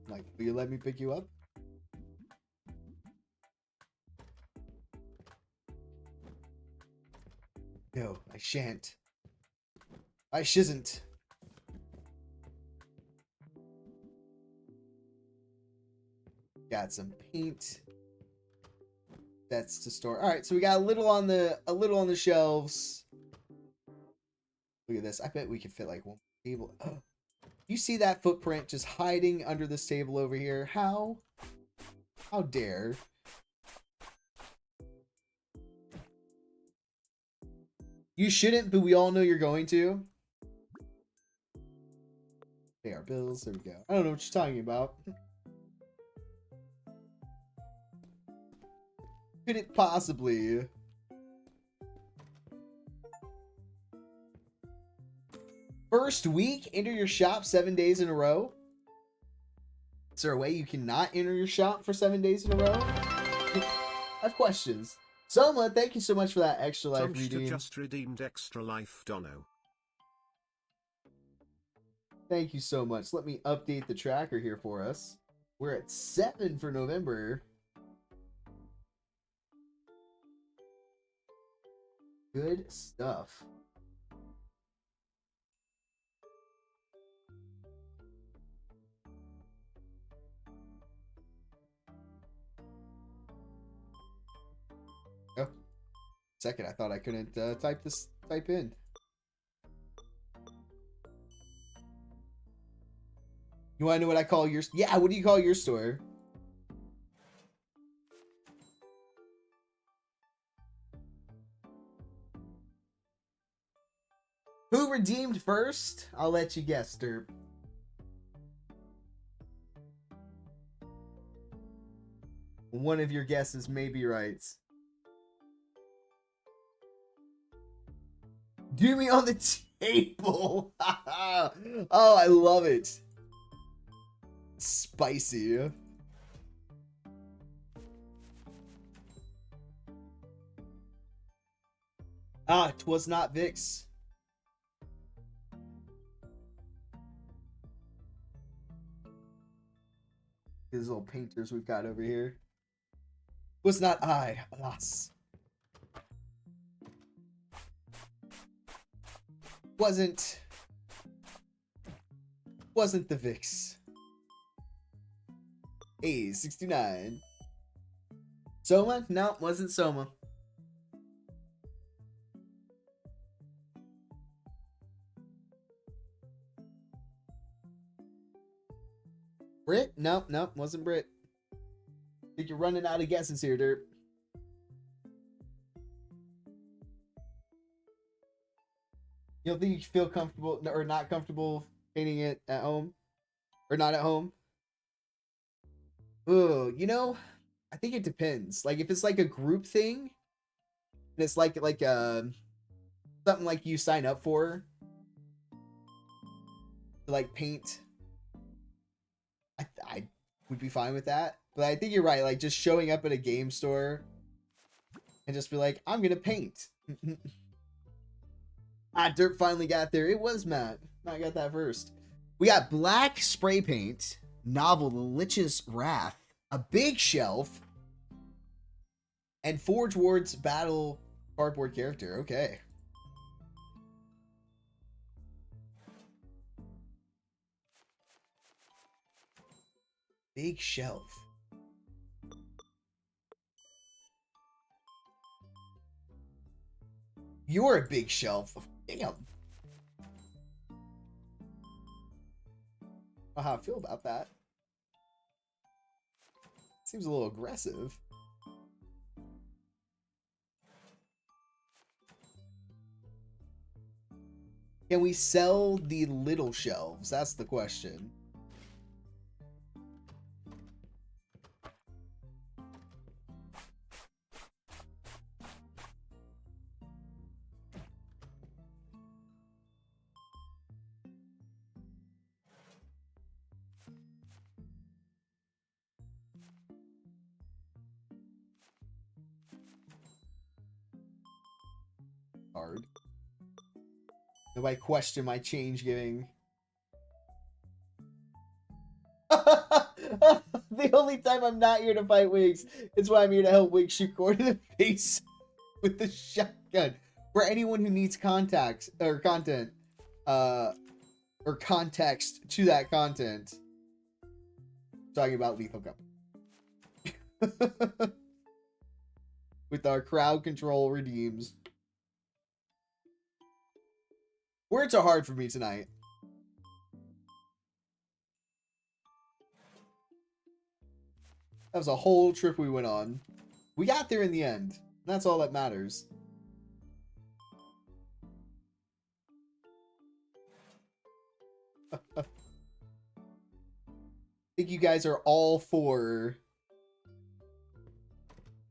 Like, will you let me pick you up? No, I shan't. I shouldn't. Got some paint. That's to store. All right, so we got a little on the shelves. Look at this. I bet we could fit like one table. Oh. You see that footprint just hiding under this table over here? How dare? You shouldn't, but we all know you're going to. Pay our bills. There we go. I don't know what you're talking about. Could it possibly? First week, enter your shop 7 days in a row. Is there a way you cannot enter your shop for 7 days in a row? I have questions. Soma, thank you so much for that extra life redeem. Just redeemed extra life, Dono. Thank you so much. Let me update the tracker here for us. We're at 7 for November. Good stuff. Oh, second, I thought I couldn't type in. You want to know what I call yours? Yeah, what do you call your store? Who redeemed first? I'll let you guess, Derp. One of your guesses may be right. Do me on the table. Oh, I love it. Spicy. Ah, 'twas not Vix. These little painters we've got over here. Was not I, alas. Wasn't the Vix. Hey, 69. Soma? No, wasn't Soma. Brit? Nope, wasn't Brit. I think you're running out of guesses here, Derp. You don't think you feel comfortable or not comfortable painting it at home? Or not at home? Ooh, you know, I think it depends. Like, if it's like a group thing, and it's like something like you sign up for to like paint, I would be fine with that. But I think you're right. Like, just showing up at a game store and just be like, I'm gonna paint. Ah, Derp finally got there. It was Matt. I got that first. We got black spray paint, novel The Lich's Wrath, a big shelf, and Forge Ward's Battle cardboard character. Okay. Big shelf. You're a big shelf. Damn. How I feel about that. Seems a little aggressive. Can we sell the little shelves? That's the question. Hard. Nobody question my change giving. The only time I'm not here to fight Wigs is when I'm here to help Wigs shoot Cord in the face with the shotgun. For anyone who needs contacts or content, or context to that content, talking about Lethal Company. With our crowd control redeems. Words are hard for me tonight. That was a whole trip we went on. We got there in the end. That's all that matters. I think you guys are all for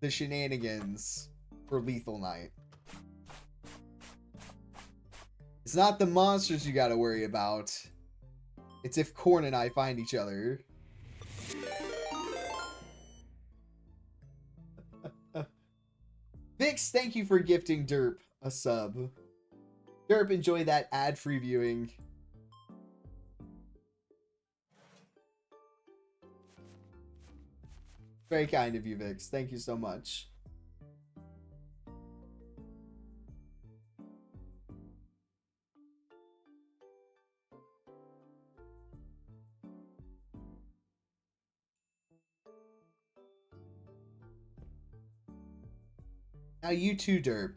the shenanigans for Lethal Night. It's not the monsters you gotta worry about. It's if Korn and I find each other. Vix, thank you for gifting Derp a sub. Derp, enjoy that ad-free viewing. Very kind of you, Vix. Thank you so much. Now you too, Derp,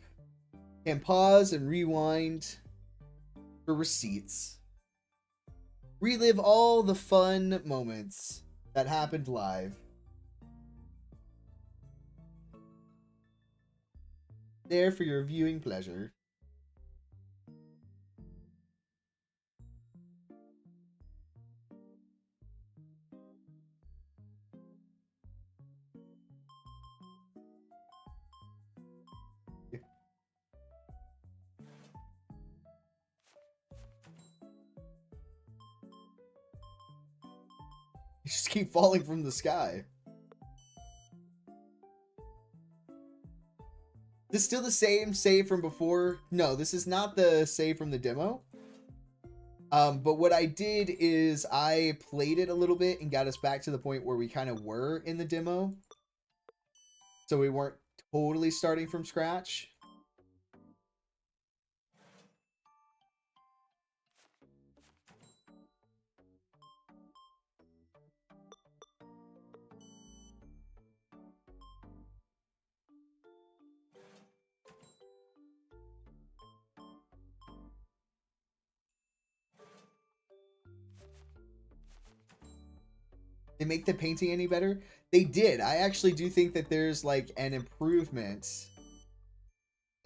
can pause and rewind for receipts. Relive all the fun moments that happened live. There for your viewing pleasure. You just keep falling from the sky. This is still the same save from before. No, this is not the save from the demo. But what I did is I played it a little bit and got us back to the point where we kind of were in the demo. So we weren't totally starting from scratch. They make the painting any better? They did. I actually do think that there's like an improvement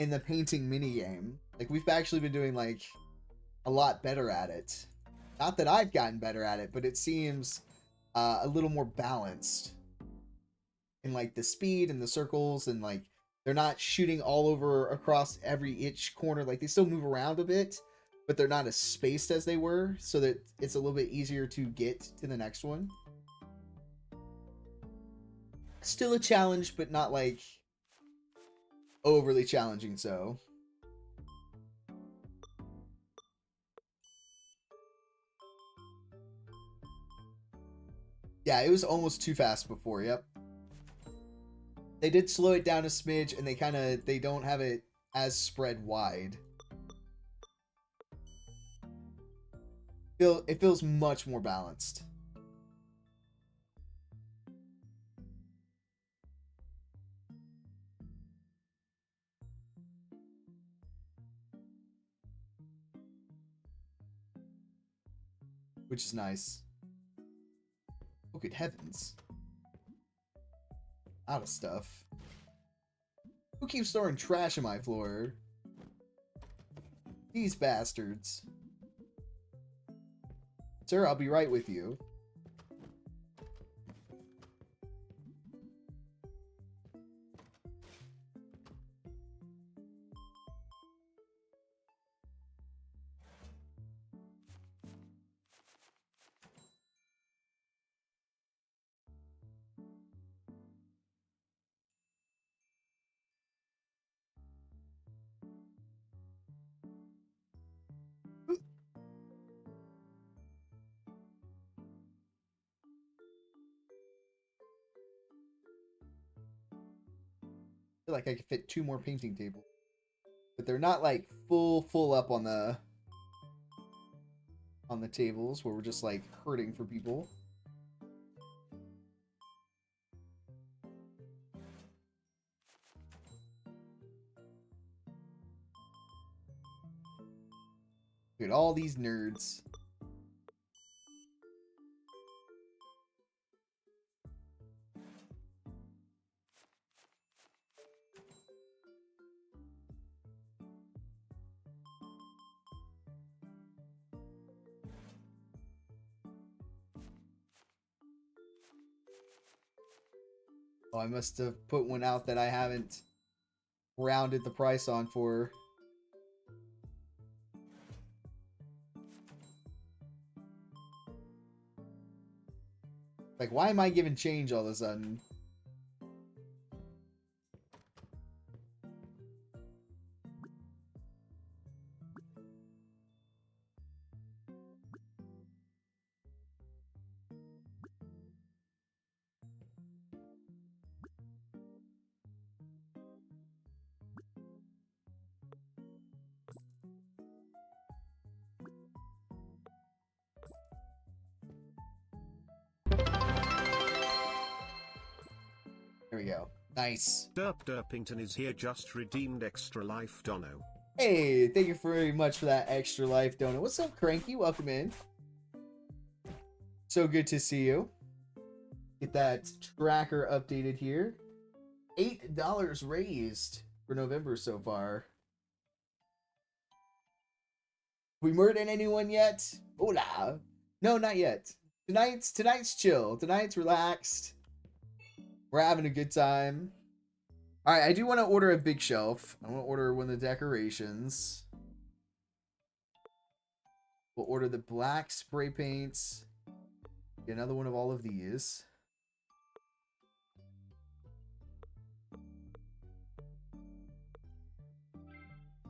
in the painting minigame. Like we've actually been doing like a lot better at it. Not that I've gotten better at it, but it seems a little more balanced in like the speed and the circles, and like they're not shooting all over across each corner. Like they still move around a bit, but they're not as spaced as they were, so that it's a little bit easier to get to the next one. Still a challenge, but not like overly challenging. So Yeah, it was almost too fast before. Yep. They did slow it down a smidge, and they don't have it as spread wide. It feels much more balanced. Which is nice. Oh, good heavens. Out of stuff. Who keeps throwing trash on my floor? These bastards. Sir, I'll be right with you. I feel like I could fit 2 more painting tables. But they're not like full up on the tables where we're just like hurting for people. Look at all these nerds. Oh, I must have put one out that I haven't rounded the price on for. Like, why am I giving change all of a sudden? There we go. Nice. Derpington is here, just redeemed extra life dono. Hey, thank you very much for that extra life donut. What's up, Cranky? Welcome in. So good to see you. Get that tracker updated here. $8 raised for November so far. We murdered anyone yet? Hola. No, not yet. Tonight's chill. Tonight's relaxed. We're having a good time. All right, I do want to order a big shelf. I want to order one of the decorations. We'll order the black spray paints. Get another one of all of these.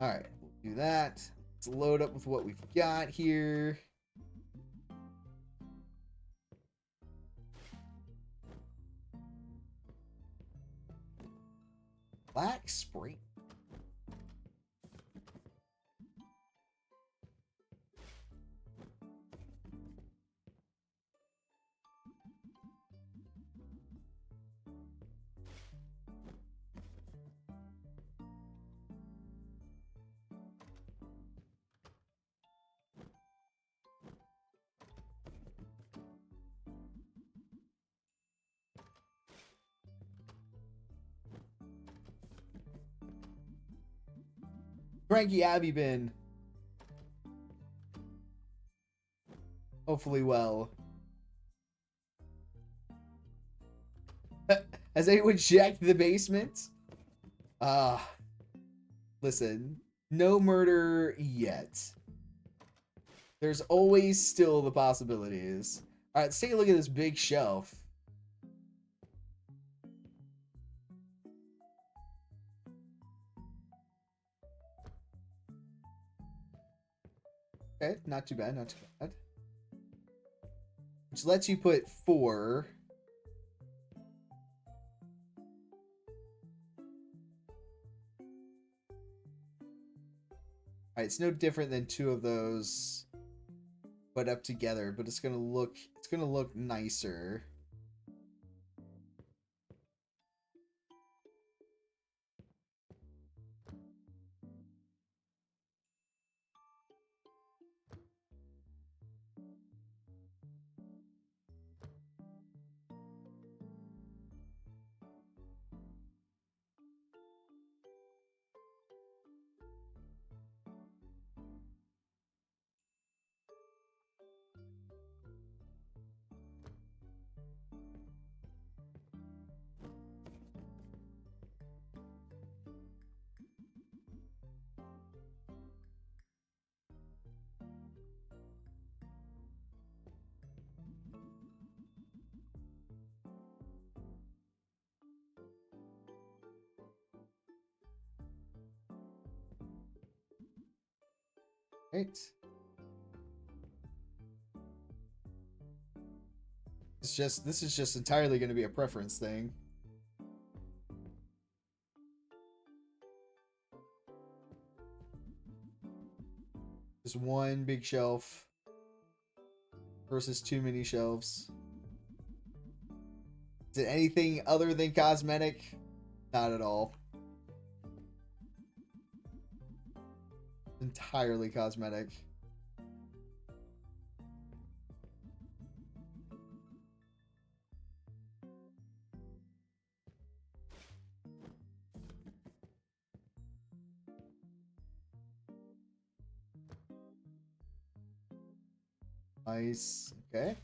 All right, we'll do that. Let's load up with what we've got here. Black spray. Frankie Abbey been? Hopefully well. Has anyone checked the basement? Listen, no murder yet. There's always still the possibilities. All right, let's take a look at this big shelf. Okay, not too bad, not too bad. which lets you put 4. Alright, it's no different than 2 of those put up together, but it's gonna look nicer. Right. This is just entirely going to be a preference thing. Just one big shelf versus 2 mini shelves. Is it anything other than cosmetic? Not at all. Entirely cosmetic. Nice. Okay.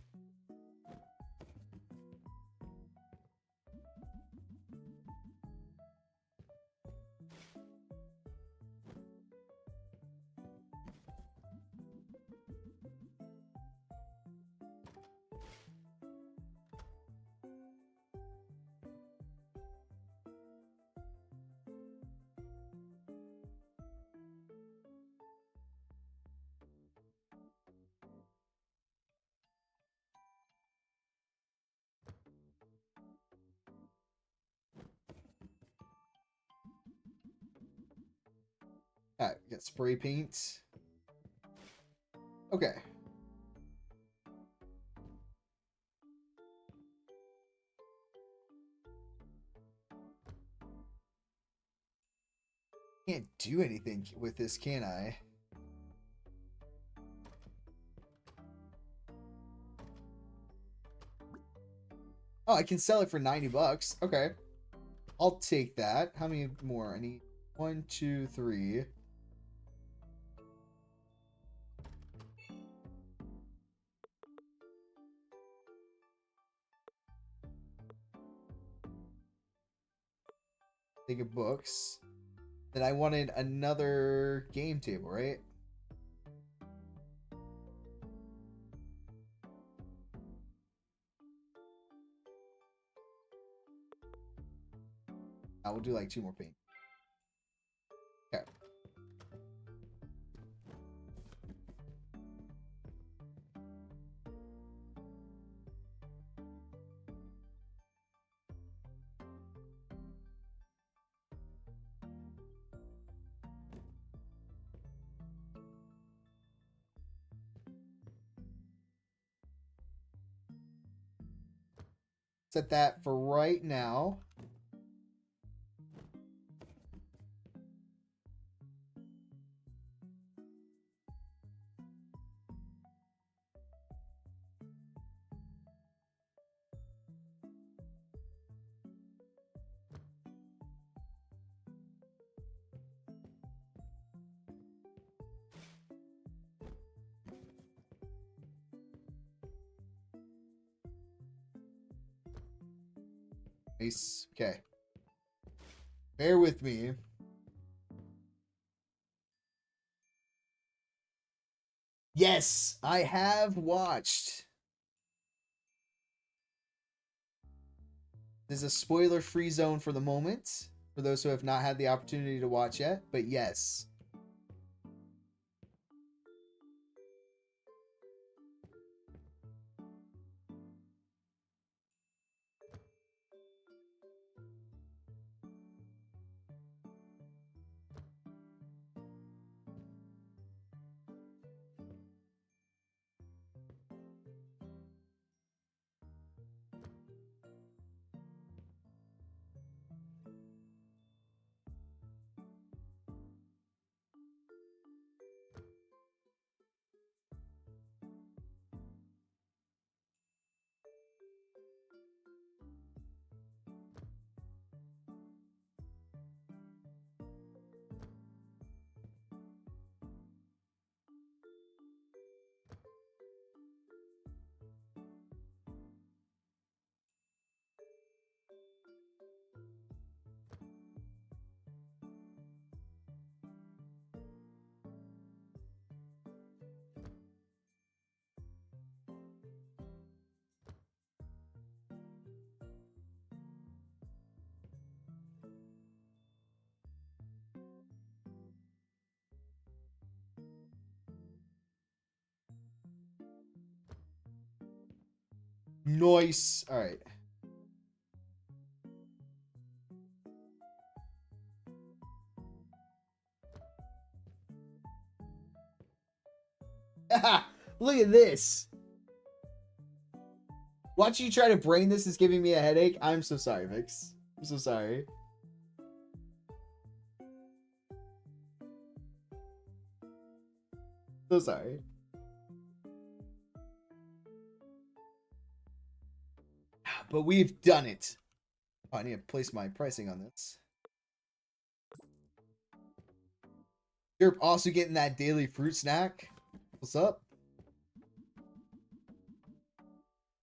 Alright, we got spray paint. Okay. Can't do anything with this, can I? Oh, I can sell it for 90 bucks. Okay. I'll take that. How many more? I need 1, 2, 3. Think of books. Then I wanted another game table, right? I will do like 2 more paint. Okay. Set that for right now. Nice. Okay. Bear with me. Yes, I have watched. There's a spoiler-free zone for the moment, for those who have not had the opportunity to watch yet, but yes. Nice. All right. Look at this. Watching you try to brain this is giving me a headache. I'm so sorry, Vix. I'm so sorry. So sorry. But we've done it. Oh, I need to place my pricing on this. You're also getting that daily fruit snack. What's up?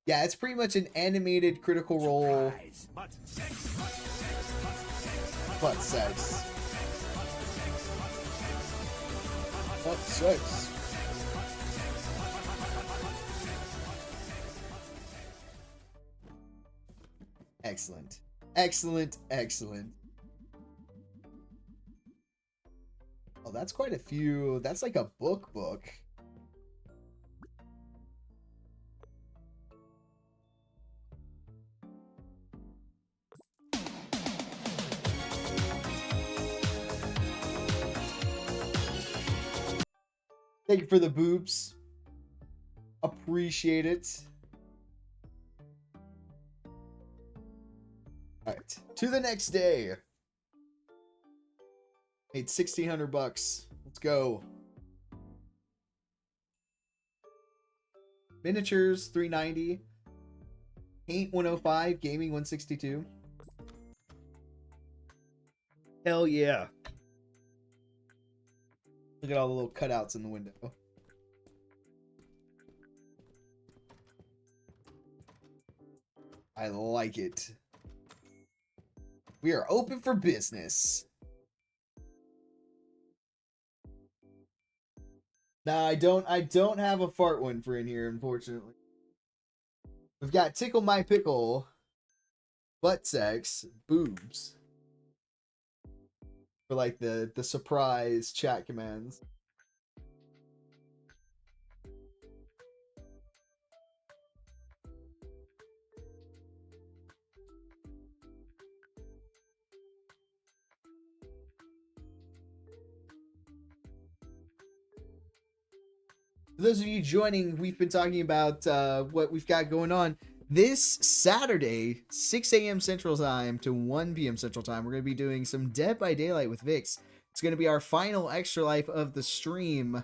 Yeah, it's pretty much an animated Critical Role. Butt sex. Butt sex. Excellent. Excellent. Excellent. Oh, that's quite a few. That's like a book. Thank you for the boobs. Appreciate it. All right, to the next day. Made $1,600. Let's go. Miniatures $390. Paint $105. Gaming $162. Hell yeah. Look at all the little cutouts in the window. I like it. We are open for business. Nah, I don't have a fart one for in here, unfortunately. We've got Tickle My Pickle, Butt Sex, Boobs. For like the surprise chat commands. For those of you joining, we've been talking about what we've got going on. This Saturday, 6 a.m. Central Time to 1 p.m. Central Time, we're going to be doing some Dead by Daylight with Vix. It's going to be our final Extra Life of the stream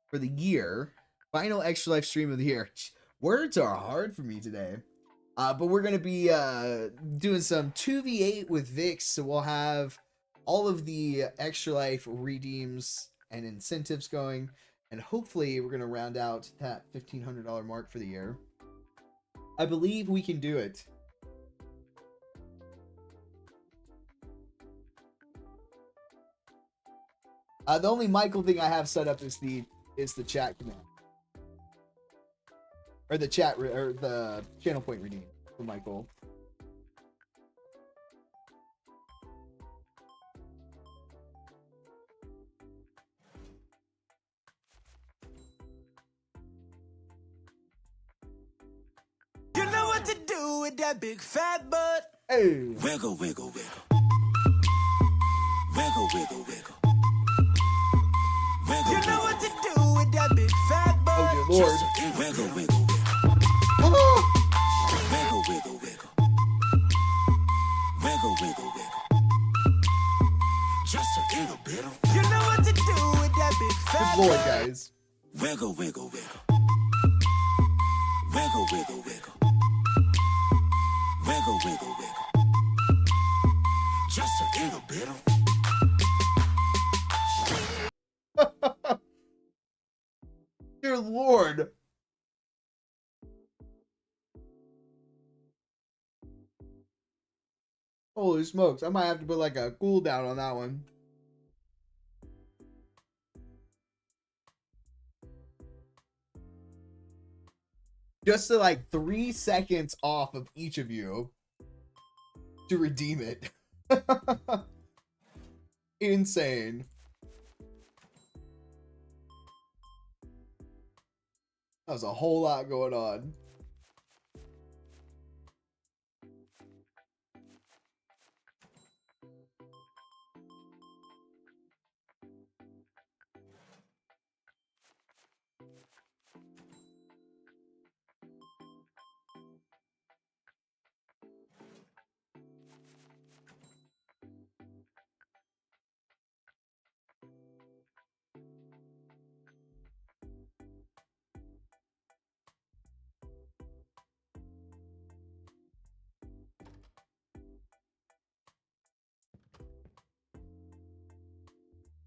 for the year. Final Extra Life stream of the year. Words are hard for me today. But we're going to be doing some 2v8 with Vix, so we'll have all of the Extra Life redeems and incentives going. And hopefully we're going to round out that $1,500 mark for the year. I believe we can do it. The only Michael thing I have set up is the chat command. Or the chat, or the channel point redeem for Michael. You know what to do with that big fat butt. Hey. Wiggle, wiggle, wiggle. Wiggle, wiggle, wiggle. Wiggle, you know what to do with that big fat butt. Oh, dear Lord. Just wiggle, wiggle, wiggle. Oh. Wiggle, wiggle, wiggle. Wiggle, wiggle, wiggle. Just a little bit. You know what to do with that big fat Good Lord, butt. guys. Wiggle, wiggle, wiggle. Wiggle, wiggle, wiggle. Wiggle, wiggle, wiggle. Just a little bit. Dear Lord. Holy smokes. I might have to put like a cooldown on that one. Just to like 3 seconds off of each of you to redeem it. Insane. That was a whole lot going on.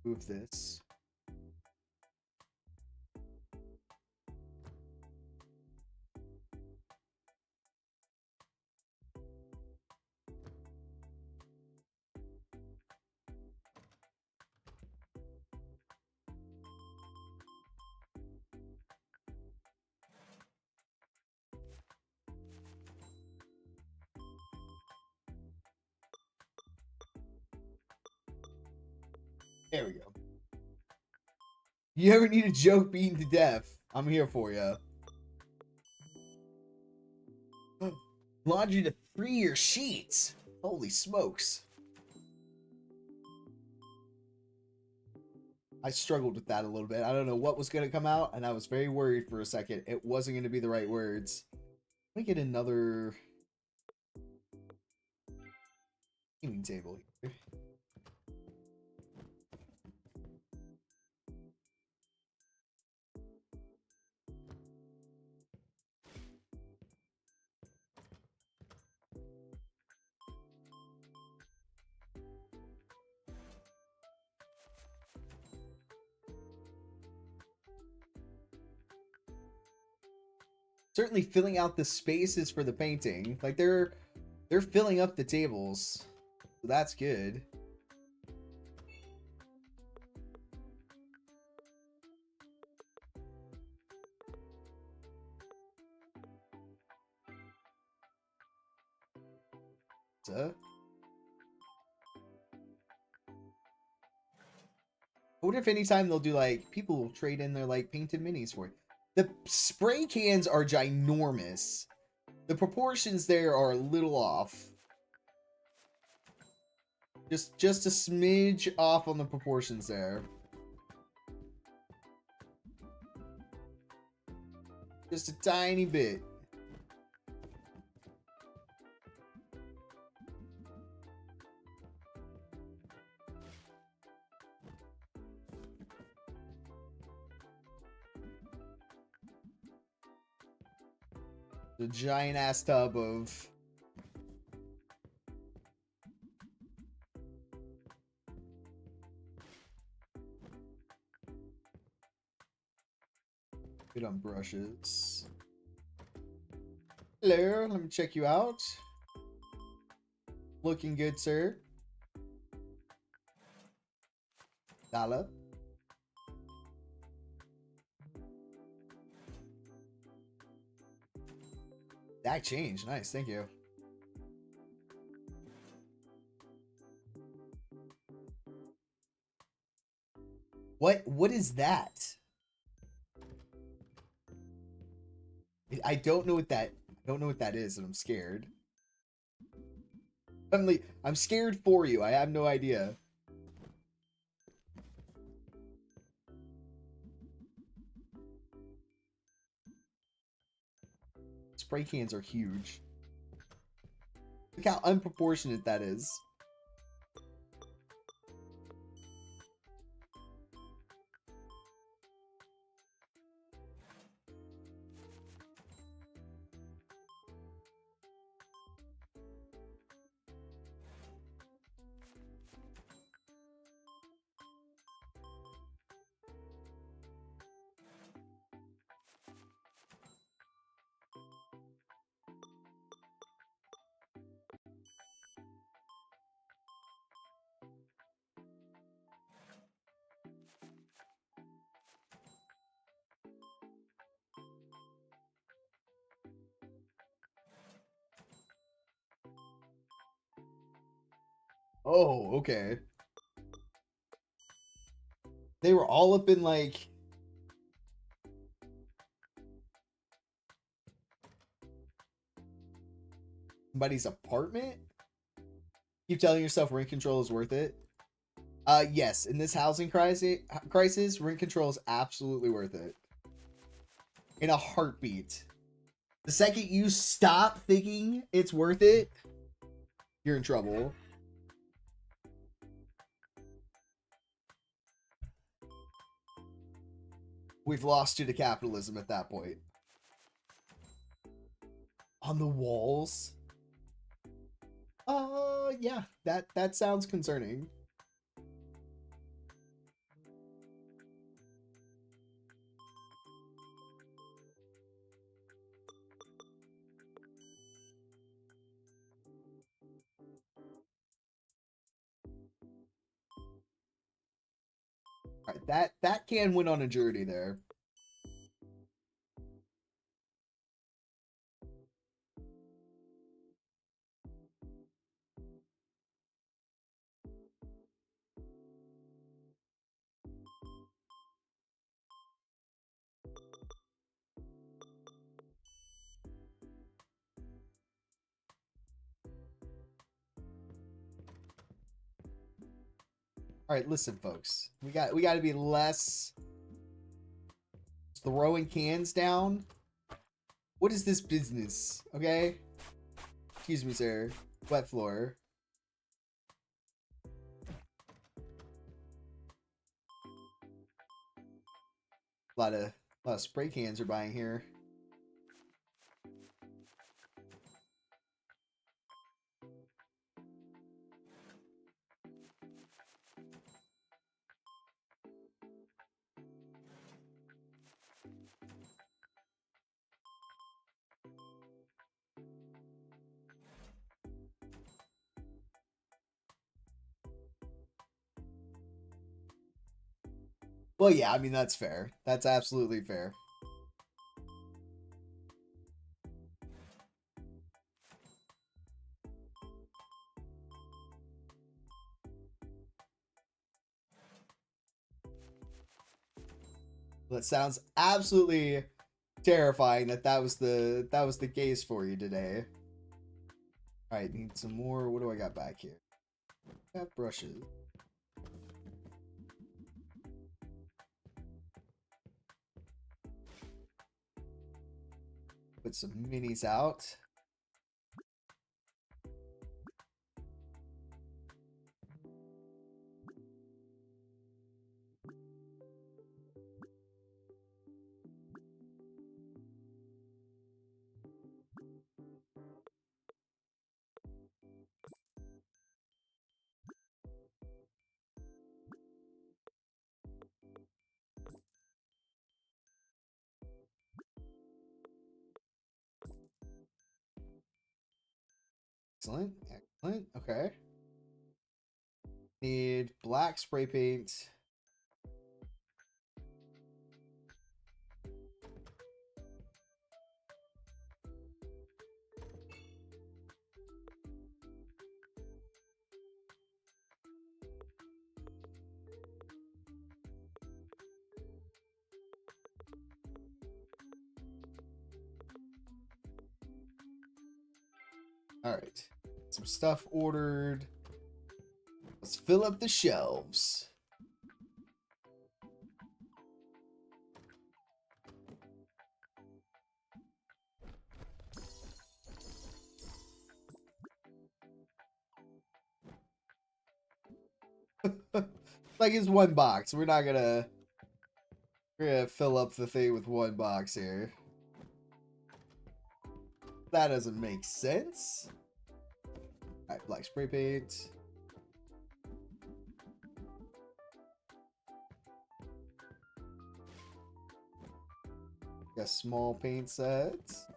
Move this. There we go. You ever need a joke beaten to death? I'm here for you. Laundry to free your sheets. Holy smokes. I struggled with that a little bit. I don't know what was going to come out, and I was very worried for a second. It wasn't going to be the right words. Let me get another gaming table here. Certainly filling out the spaces for the painting. Like they're filling up the tables. So that's good. So, I wonder if anytime they'll do like people will trade in their like painted minis for it. The spray cans are ginormous. The proportions there are a little off. Just a smidge off on the proportions there. Just a tiny bit. The giant ass tub of good on brushes. Hello, let me check you out. Looking good, sir. Dollar. That changed. Nice, thank you. What is that? I don't know what that is, and I'm scared. I'm scared for you. I have no idea. Spray cans are huge. Look how unproportionate that is. Oh, okay. They were all up in like somebody's apartment. Keep telling yourself rent control is worth it. Yes, in this housing crisis, rent control is absolutely worth it. In a heartbeat. The second you stop thinking it's worth it, you're in trouble. We've lost you to capitalism at that point. On the walls? Yeah, that sounds concerning. All right, that can win on a journey there. All right, listen, folks. We got to be less throwing cans down. What is this business? Okay. Excuse me, sir. Wet floor. A lot of spray cans are buying here. Well, yeah, I mean, that's fair. That's absolutely fair. That sounds absolutely terrifying that was the case for you today. All right, need some more. What do I got back here? Got brushes. Put some minis out. Excellent. Excellent. Okay. Need black spray paint. All right. Some stuff ordered. Let's fill up the shelves. Like it's one box. We're gonna fill up the thing with one box here. That doesn't make sense. All right, black spray paint. Got small paint sets.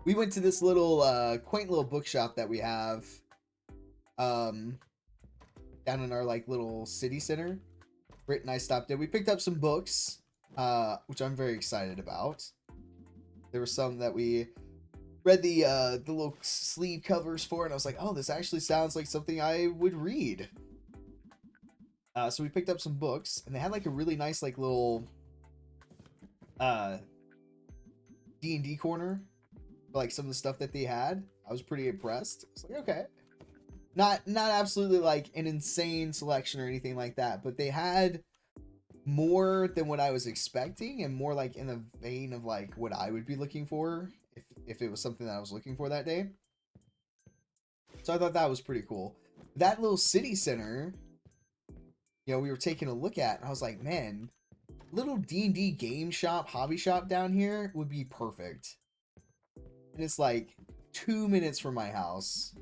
We went to this little quaint little bookshop that we have down in our like little city center. Britt and I stopped in. We picked up some books, which I'm very excited about. There were some that we read the little sleeve covers for, and I was like, oh, this actually sounds like something I would read. So we picked up some books, and they had like a really nice like little D&D corner for like some of the stuff that they had. I was pretty impressed. I was like, okay. Not absolutely like an insane selection or anything like that, but they had more than what I was expecting and more like in the vein of like what I would be looking for if it was something that I was looking for that day. So I thought that was pretty cool. That little city center, you know, we were taking a look at, and I was like, man, little D&D game shop, hobby shop down here would be perfect. And it's like 2 minutes from my house.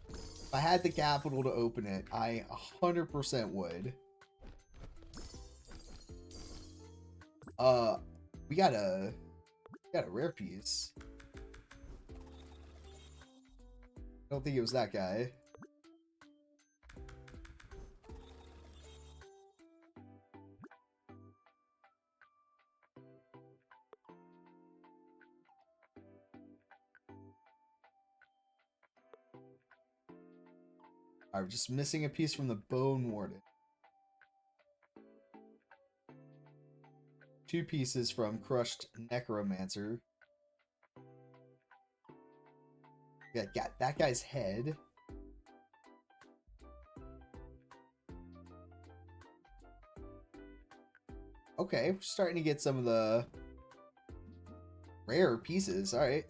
If I had the capital to open it, I 100% would. We got a rare piece. I don't think it was that guy. Alright, we're just missing a piece from the Bone Warden. 2 pieces from Crushed Necromancer. Yeah, got that guy's head. Okay, we're starting to get some of the rare pieces. Alright.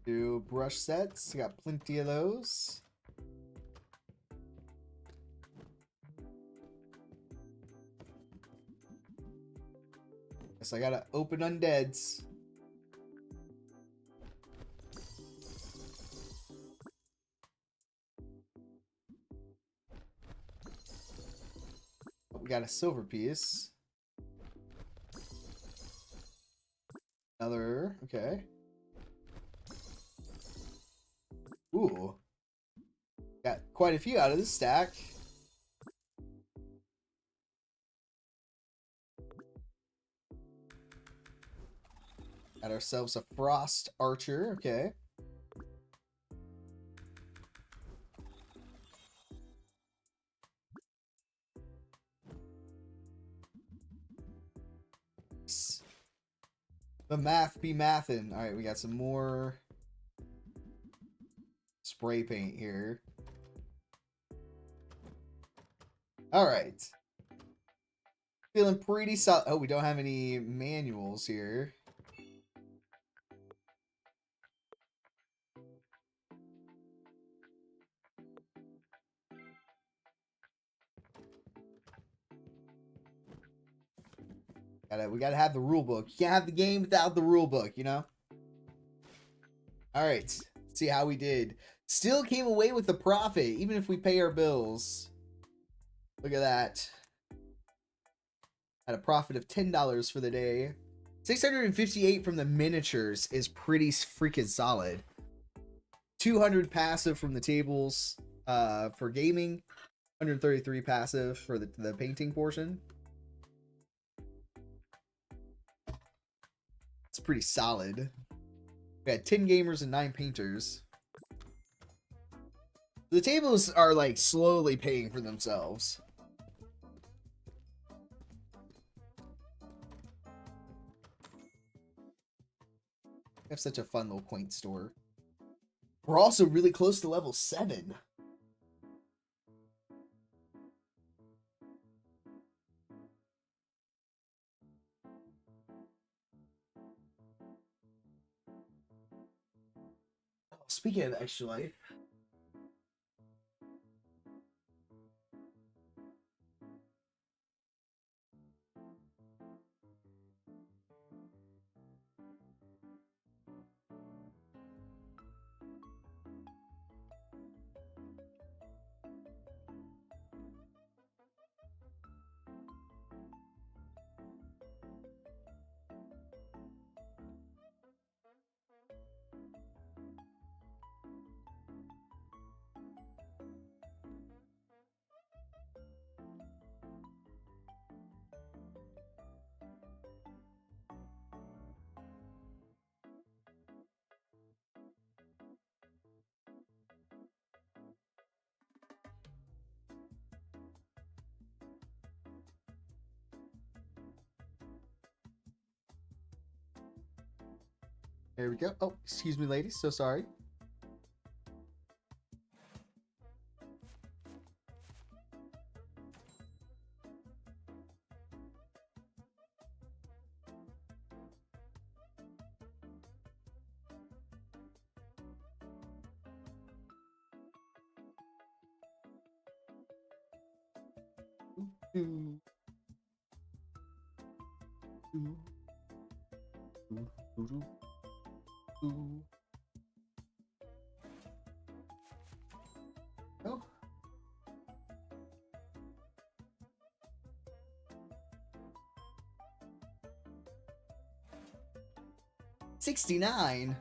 Do brush sets. Got plenty of those. Guess I gotta open undeads. Oh, we got a silver piece. Another. Okay. Ooh. Got quite a few out of this stack. Got ourselves a Frost Archer. Okay. The math be mathin'. Alright, we got some more spray paint here. Alright. Feeling pretty solid. Oh, we don't have any manuals here. We gotta have the rule book. You can't have the game without the rule book, you know? Alright. See how we did. Still came away with the profit, even if we pay our bills. Look at that. Had a profit of $10 for the day. 658 from the miniatures is pretty freaking solid. 200 passive from the tables for gaming. 133 passive for the painting portion. It's pretty solid. We had 10 gamers and 9 painters. The tables are like slowly paying for themselves. We have such a fun little quaint store. We're also really close to level 7. Speaking of extra life, there we go. Oh, excuse me, ladies. So sorry. Ooh. Ooh. Ooh. Ooh. Ooh. Oh. $69.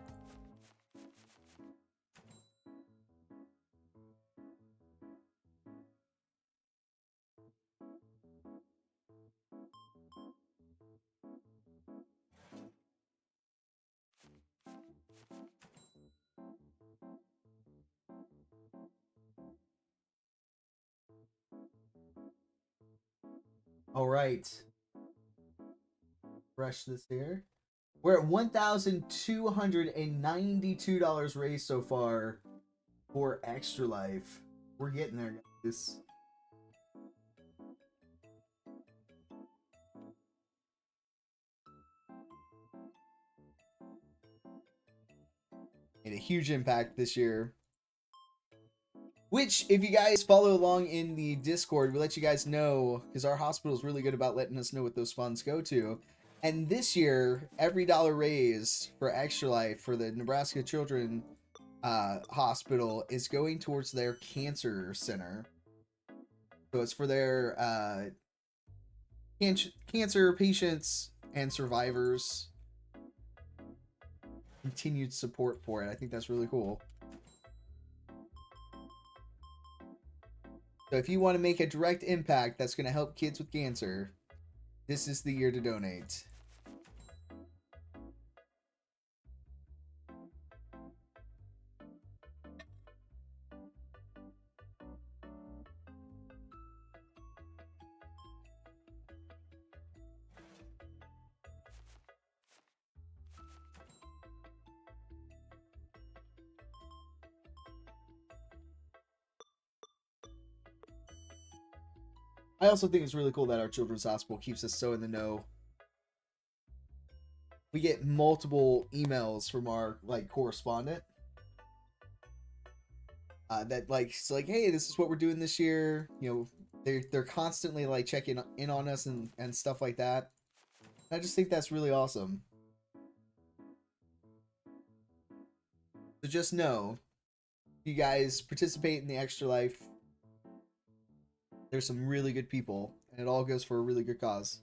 All right. Brush this here. We're at $1,292 raised so far for Extra Life. We're getting there, guys. Made a huge impact this year. Which, if you guys follow along in the Discord, we let you guys know, because our hospital is really good about letting us know what those funds go to. And this year, every dollar raised for Extra Life for the Nebraska Children Hospital is going towards their cancer center. So it's for their cancer patients and survivors. Continued support for it. I think that's really cool. So if you want to make a direct impact that's going to help kids with cancer, this is the year to donate. I also think it's really cool that our children's hospital keeps us so in the know. We get multiple emails from our correspondent that it's like, hey, this is what we're doing this year. You know, they're constantly checking in on us and stuff like that. I just think that's really awesome. So just know, if you guys participate in the Extra Life, there's some really good people, and it all goes for a really good cause.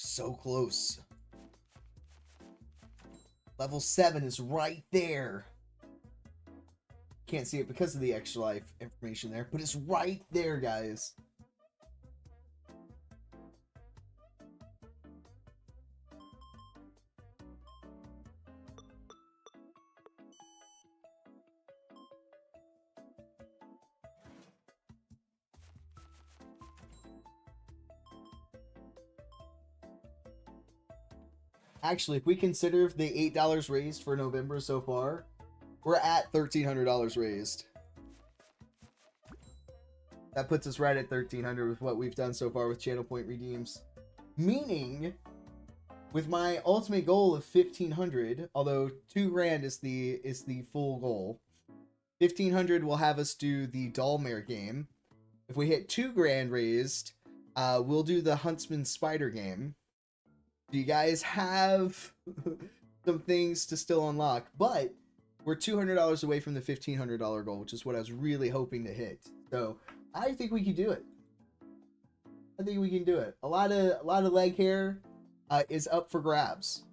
So close. Level 7 is right there. Can't see it because of the Extra Life information there, but it's right there, guys. Actually, if we consider the $8 raised for November so far, we're at $1,300 raised. That puts us right at $1,300 with what we've done so far with channel point redeems. Meaning, with my ultimate goal of $1,500, although $2,000 is the full goal, $1,500 will have us do the Dollmare game. If we hit $2,000 raised, we'll do the Huntsman Spider game. You guys have some things to still unlock, but we're $200 away from the $1,500 goal, which is what I was really hoping to hit. So I think we can do it. I think we can do it. A lot of leg hair is up for grabs.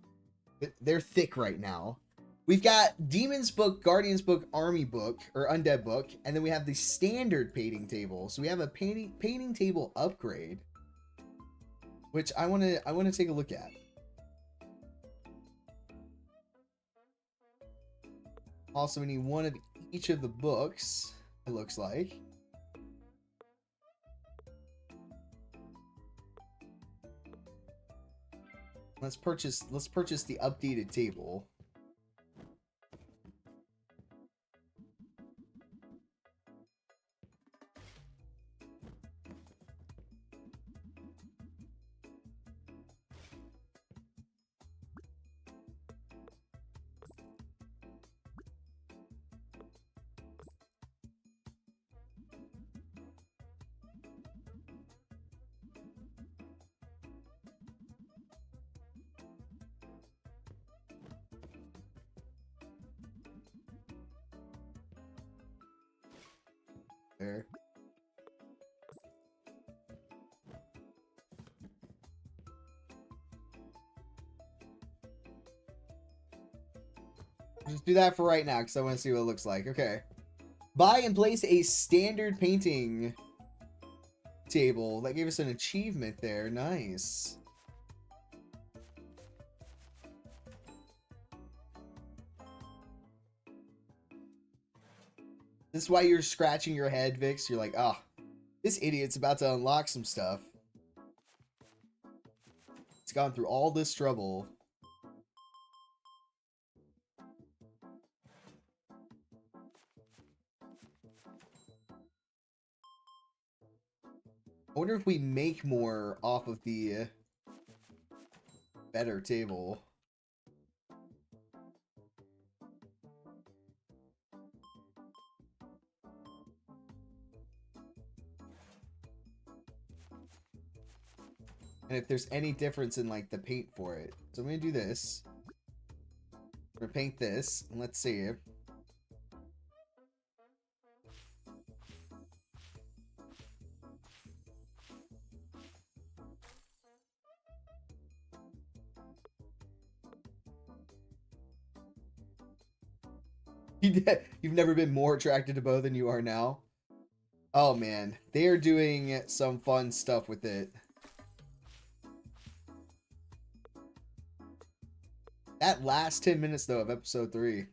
They're thick right now. We've got Demon's Book, Guardian's Book, Army Book, or Undead Book, and then we have the standard painting table. So we have a painting table upgrade, which I want to take a look at. Also, we need one of each of the books, it looks like. Let's purchase the updated table. There. Just do that for right now because I want to see what it looks like. Okay. Buy and place a standard painting table. That gave us an achievement there. Nice. This is why you're scratching your head, Vix. You're like, oh, this idiot's about to unlock some stuff. It's gone through all this trouble. I wonder if we make more off of the better table. And if there's any difference in like the paint for it. So I'm gonna do this. I'm gonna paint this, and let's see. You've never been more attracted to bow than you are now. Oh man, they are doing some fun stuff with it. That last 10 minutes though of episode 3.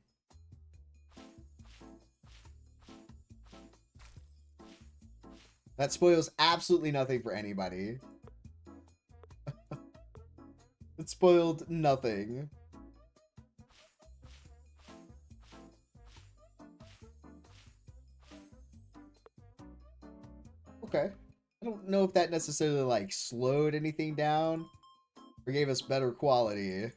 That spoils absolutely nothing for anybody. It spoiled nothing. Okay. I don't know if that necessarily like slowed anything down or gave us better quality.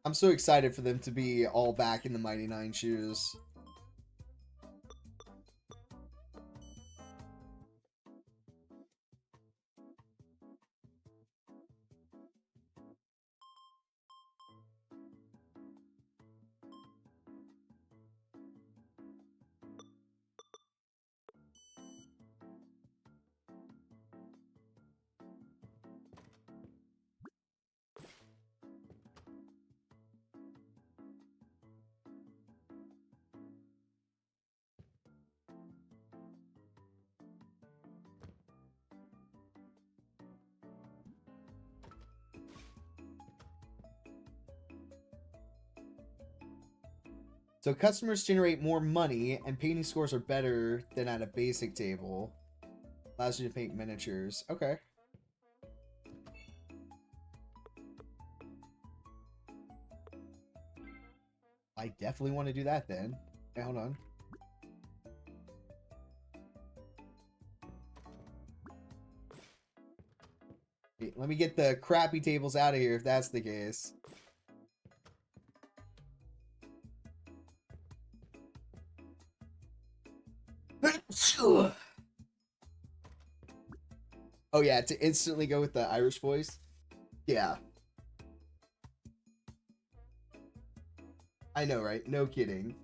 I'm so excited for them to be all back in the Mighty Nine shoes. So customers generate more money and painting scores are better than at a basic table. Allows you to paint miniatures. Okay. I definitely want to do that then. Okay, hold on. Okay, let me get the crappy tables out of here if that's the case. Oh yeah, to instantly go with the Irish voice. Yeah. I know, right? No kidding.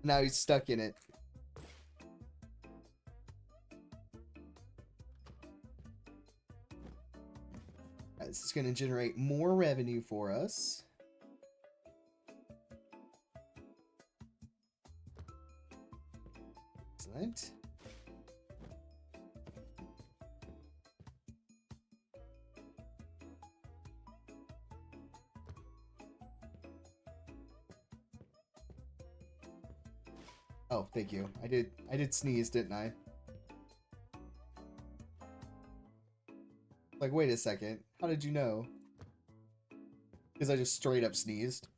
Now he's stuck in it. This is going to generate more revenue for us. Excellent. Oh, thank you. I did sneeze, didn't I? Like, wait a second. How did you know? Because I just straight up sneezed.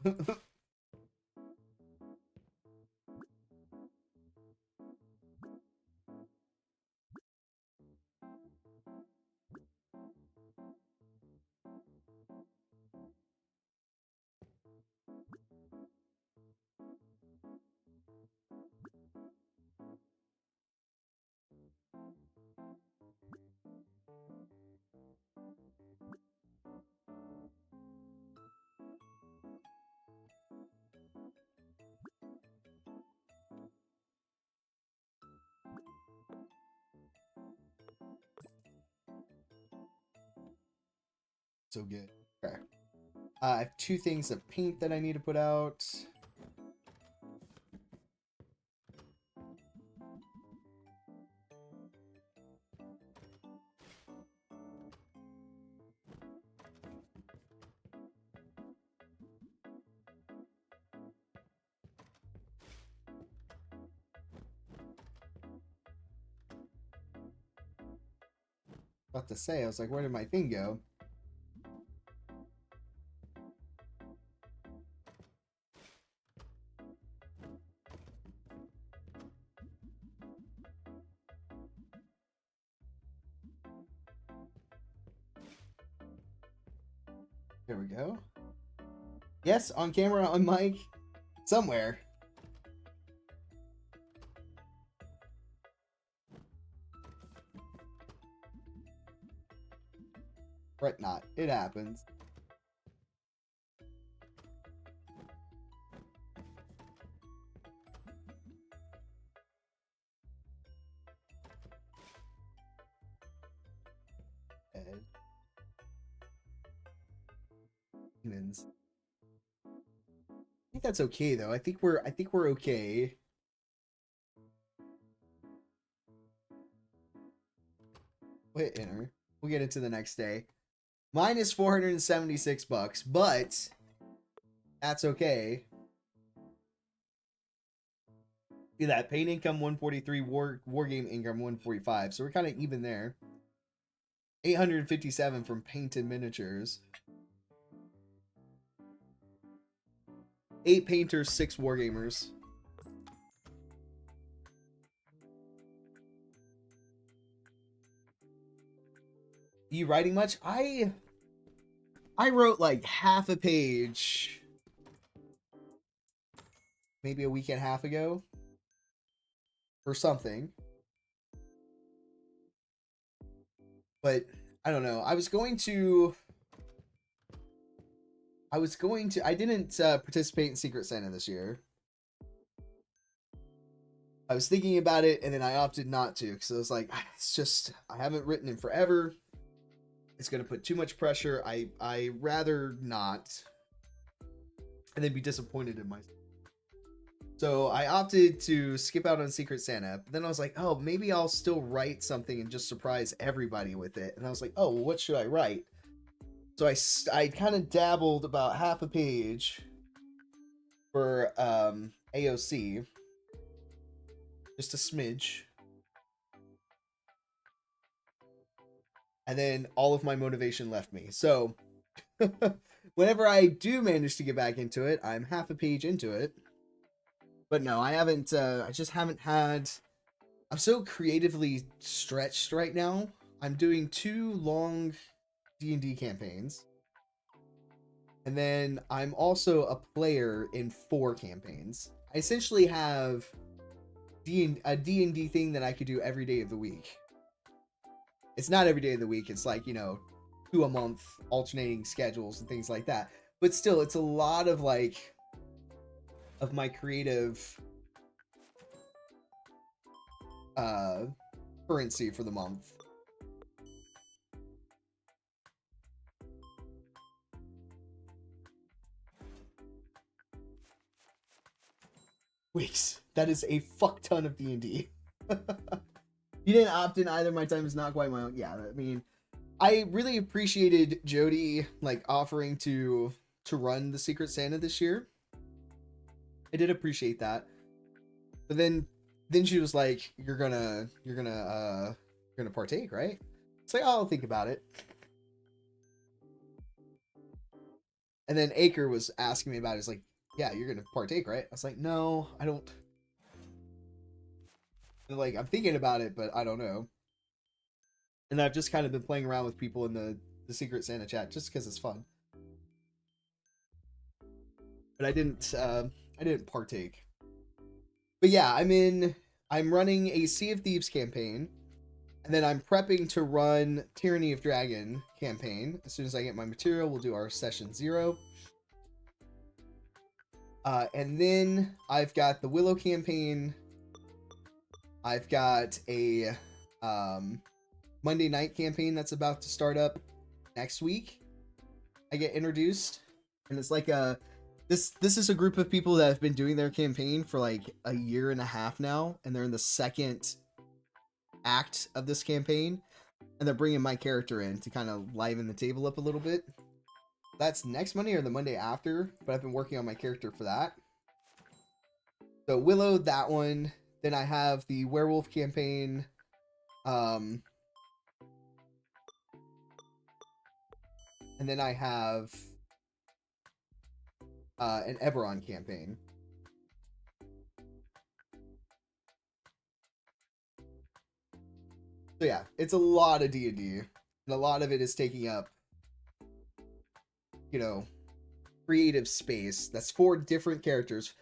So good. Okay. I have 2 things of paint that I need to put out. About to say, I was like, where did my thing go? There we go. Yes, on camera, on mic, somewhere. Fret not. It happens. Ed. Humans. I think that's okay though. I think we're okay. We'll hit enter. We'll get into the next day. Mine is 476 bucks, but that's okay. See that paint income 143, war game income 145. So we're kind of even there. 857 from paint and miniatures. 8 painters, 6 wargamers. You writing much? I wrote like half a page maybe a week and a half ago or something. But I don't know. I didn't participate in Secret Santa this year. I was thinking about it, and then I opted not to, because I was like, it's just, I haven't written in forever. It's going to put too much pressure. I rather not, and then be disappointed in myself. So I opted to skip out on Secret Santa, but then I was like, oh, maybe I'll still write something and just surprise everybody with it. And I was like, oh, well, what should I write? So I kind of dabbled about half a page for AOC, just a smidge. And then all of my motivation left me. So whenever I do manage to get back into it, I'm half a page into it. But no, I haven't, I just haven't had, I'm so creatively stretched right now. I'm doing 2 long D&D campaigns. And then I'm also a player in 4 campaigns. I essentially have a D&D thing that I could do every day of the week. It's not every day of the week. It's like, 2 a month, alternating schedules and things like that. but still, it's a lot of like of my creative currency for the month. Weeks. That is a fuck ton of D&D. You didn't opt in either. My time is not quite my own. Yeah, I mean, I really appreciated Jody like offering to run the Secret Santa this year. I did appreciate that. But then she was like, you're gonna partake, right? It's like, oh, I'll think about it. And then Aker was asking me about it. He's like, yeah, you're gonna partake, right? I was like, no, I don't. And like, I'm thinking about it, but I don't know. And I've just kind of been playing around with people in the Secret Santa chat just because it's fun. But I didn't partake. But yeah, I'm running a Sea of Thieves campaign, and then I'm prepping to run Tyranny of Dragon campaign. As soon as I get my material, we'll do our session 0. And then I've got the Willow campaign. I've got a Monday night campaign that's about to start up next week. I get introduced, and it's like this is a group of people that have been doing their campaign for like a year and a half now, and they're in the second act of this campaign, and they're bringing my character in to kind of liven the table up a little bit. That's next Monday or the Monday after, but I've been working on my character for that. So Willow, that one. Then I have the werewolf campaign. And then I have an Eberron campaign. So yeah, it's a lot of D&D, and a lot of it is taking up, you know, creative space. That's 4 different characters,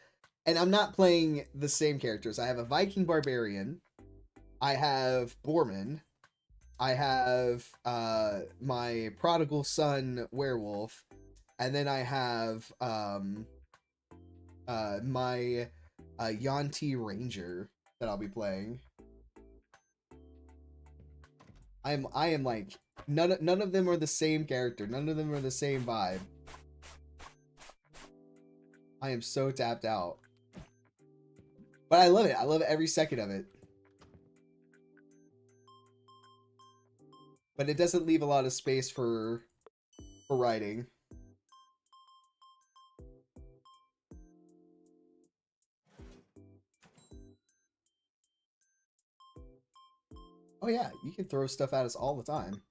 and I'm not playing the same characters. I have a Viking barbarian, I have Borman, I have my prodigal son werewolf, and then I have my Yanti ranger that I'll be playing. I am like none of them are the same character. None of them are the same vibe. I am so tapped out. But I love it. I love every second of it. But it doesn't leave a lot of space for writing. Oh yeah, you can throw stuff at us all the time.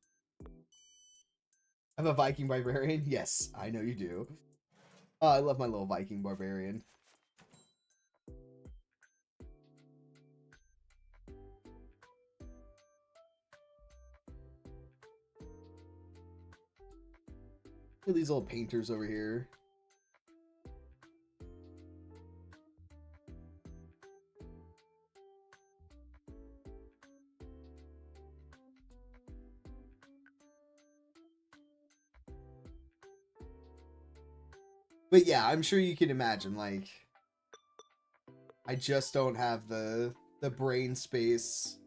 I have a Viking barbarian? Yes, I know you do. Oh, I love my little Viking barbarian. Look at these little painters over here. But yeah, I'm sure you can imagine, like, I just don't have the brain space.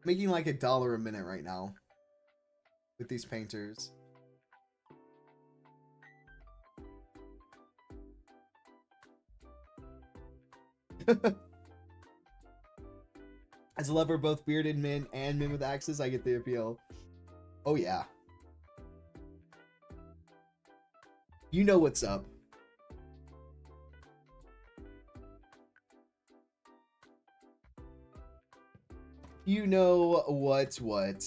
Making like $1 a minute right now with these painters. As a lover of both bearded men and men with axes, I get the appeal. Oh yeah. You know what's up. You know what's what.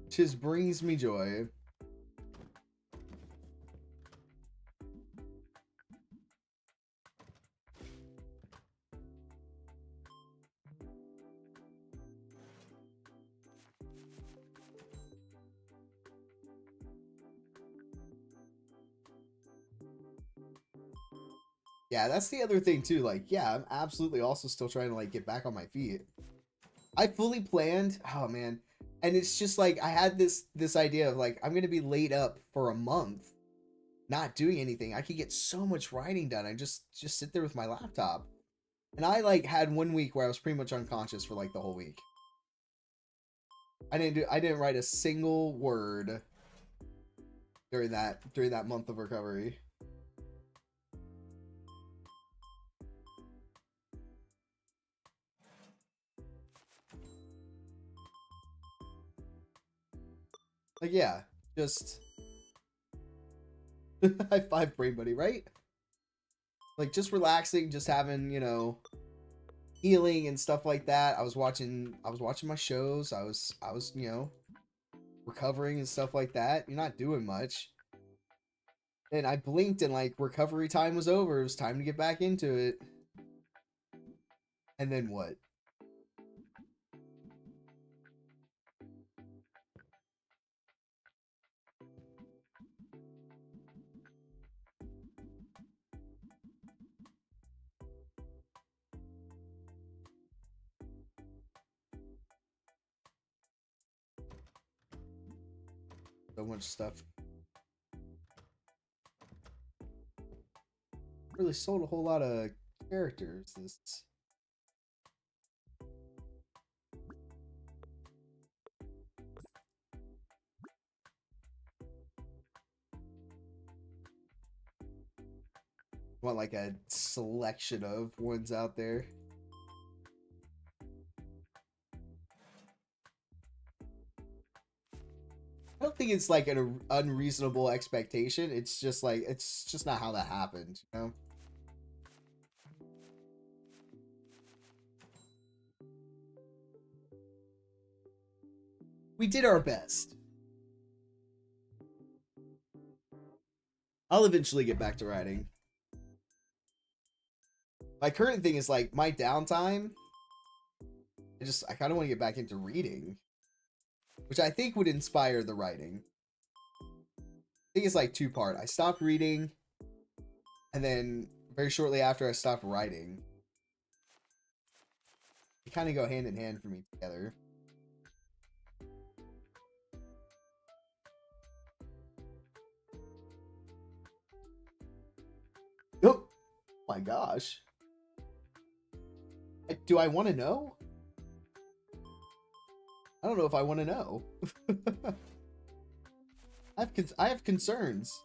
Just brings me joy. Yeah, that's the other thing too. Like, yeah, I'm absolutely also still trying to like get back on my feet. I fully planned. Oh man. And it's just like I had this idea of like I'm going to be laid up for a month not doing anything. I could get so much writing done. I just sit there with my laptop. And I like had 1 week where I was pretty much unconscious for like the whole week. I didn't write a single word during that month of recovery. Like, yeah, just high five, brain buddy, right? Like, just relaxing, just having, you know, healing and stuff like that. I was watching my shows. I was, you know, recovering and stuff like that. You're not doing much. And I blinked and like recovery time was over. It was time to get back into it. And then what? So much stuff. Really sold a whole lot of characters. This. Want like a selection of ones out there. I don't think it's like an unreasonable expectation. It's just like it's just not how that happened, you know? We did our best. I'll eventually get back to writing. My current thing is like my downtime. I kind of want to get back into reading, which I think would inspire the writing. I think it's like two-part. I stopped reading, and then very shortly after I stopped writing. They kind of go hand in hand for me together. Oh my gosh. Do I want to know? I don't know if I want to know. I have concerns.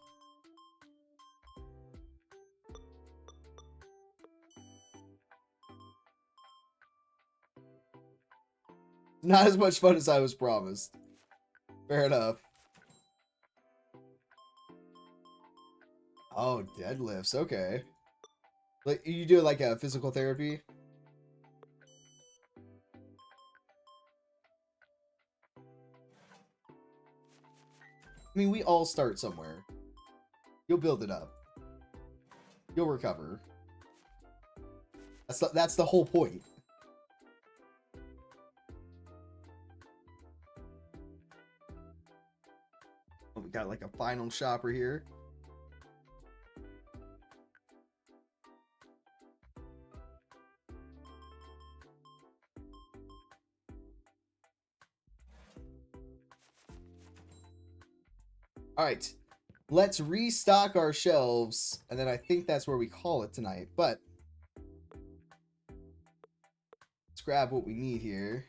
Not as much fun as I was promised. Fair enough. Oh, deadlifts. Okay. Like you do like a physical therapy? I mean, we all start somewhere. You'll build it up. You'll recover. That's the whole point. Oh, we got like a final shopper here. All right, let's restock our shelves, and then I think that's where we call it tonight. But let's grab what we need here.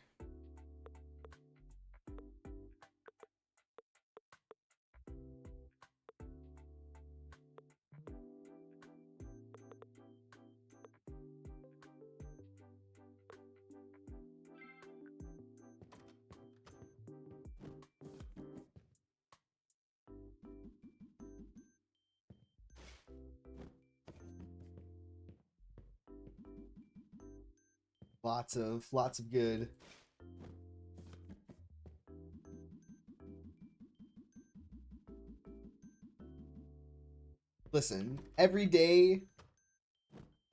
Lots of good. Listen, every day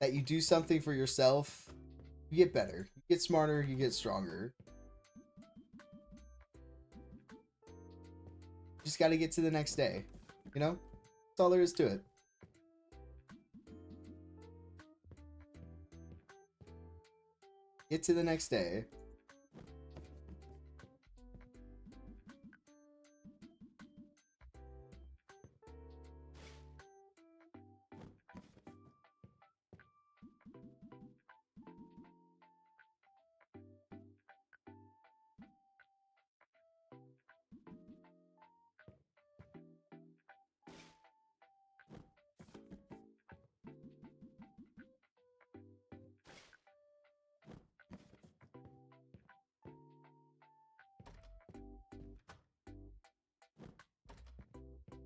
that you do something for yourself, you get better. You get smarter, you get stronger. Just got to get to the next day, you know? That's all there is to it. Get to the next day.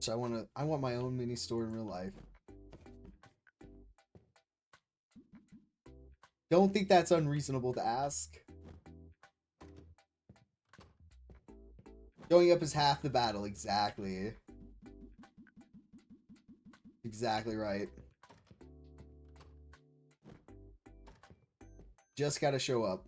So I want my own mini store in real life. Don't think that's unreasonable to ask. Going up is half the battle, exactly. Exactly right. Just gotta show up.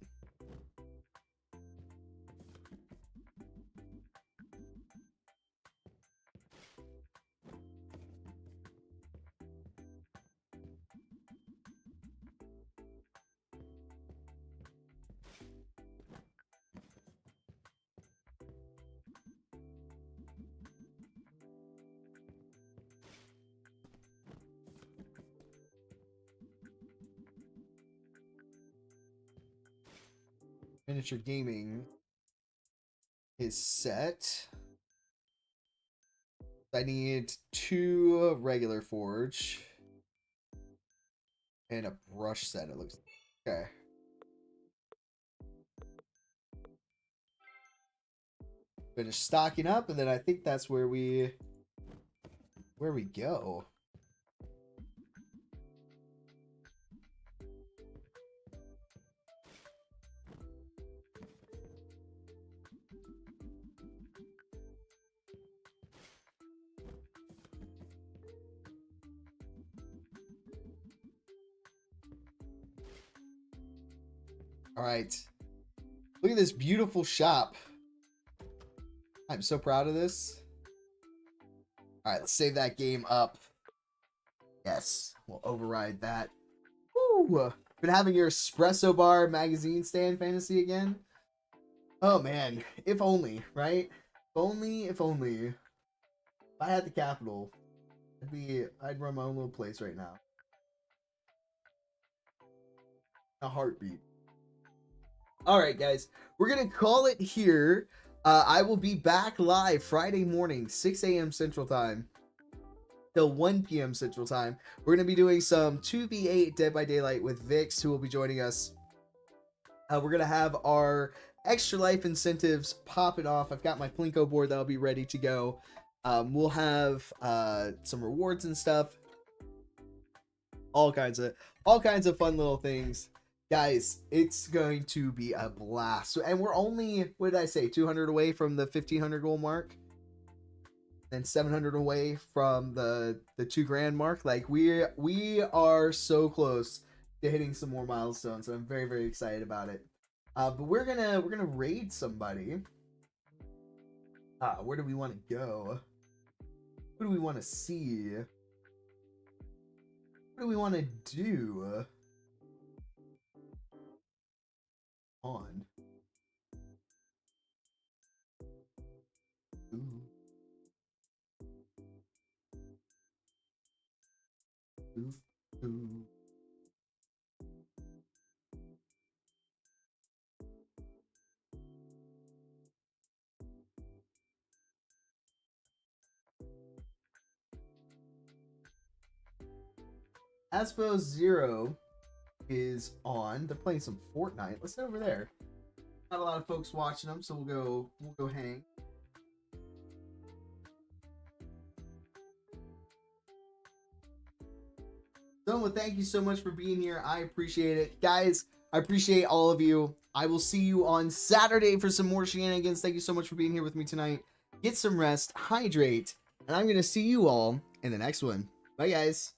Miniature gaming is set. I need 2 regular forge and a brush set, it looks like. Okay. Finish stocking up, and then I think that's where we go. All right. Look at this beautiful shop. I'm so proud of this. All right, let's save that game up. Yes, we'll override that. Woo! Been having your espresso bar magazine stand fantasy again? Oh man, if only, right? If only. If I had the capital, I'd run my own little place right now. A heartbeat. All right, guys, we're gonna call it here. I will be back live Friday morning, 6 a.m. Central Time till 1 p.m. Central Time. We're gonna be doing some 2v8 Dead by Daylight with Vix, who will be joining us. We're gonna have our extra life incentives popping off. I've got my Plinko board that'll be ready to go. We'll have some rewards and stuff. All kinds of fun little things. Guys, it's going to be a blast. So, and we're only, what did I say, 200 away from the 1500 goal mark, and 700 away from the 2 grand mark. Like we are so close to hitting some more milestones. So I'm very, very excited about it. But we're gonna raid somebody. Where do we want to go? Who do we want to see? What do we want to do? On. Ooh. Ooh. Ooh. Aspo Zero is on. They're playing some Fortnite. Let's head over there. Not a lot of folks watching them, so we'll go hang. Soma, thank you so much for being here. I appreciate it. Guys, I appreciate all of you. I will see you on Saturday for some more shenanigans. Thank you so much for being here with me tonight. Get some rest, hydrate, and I'm going to see you all in the next one. Bye, guys.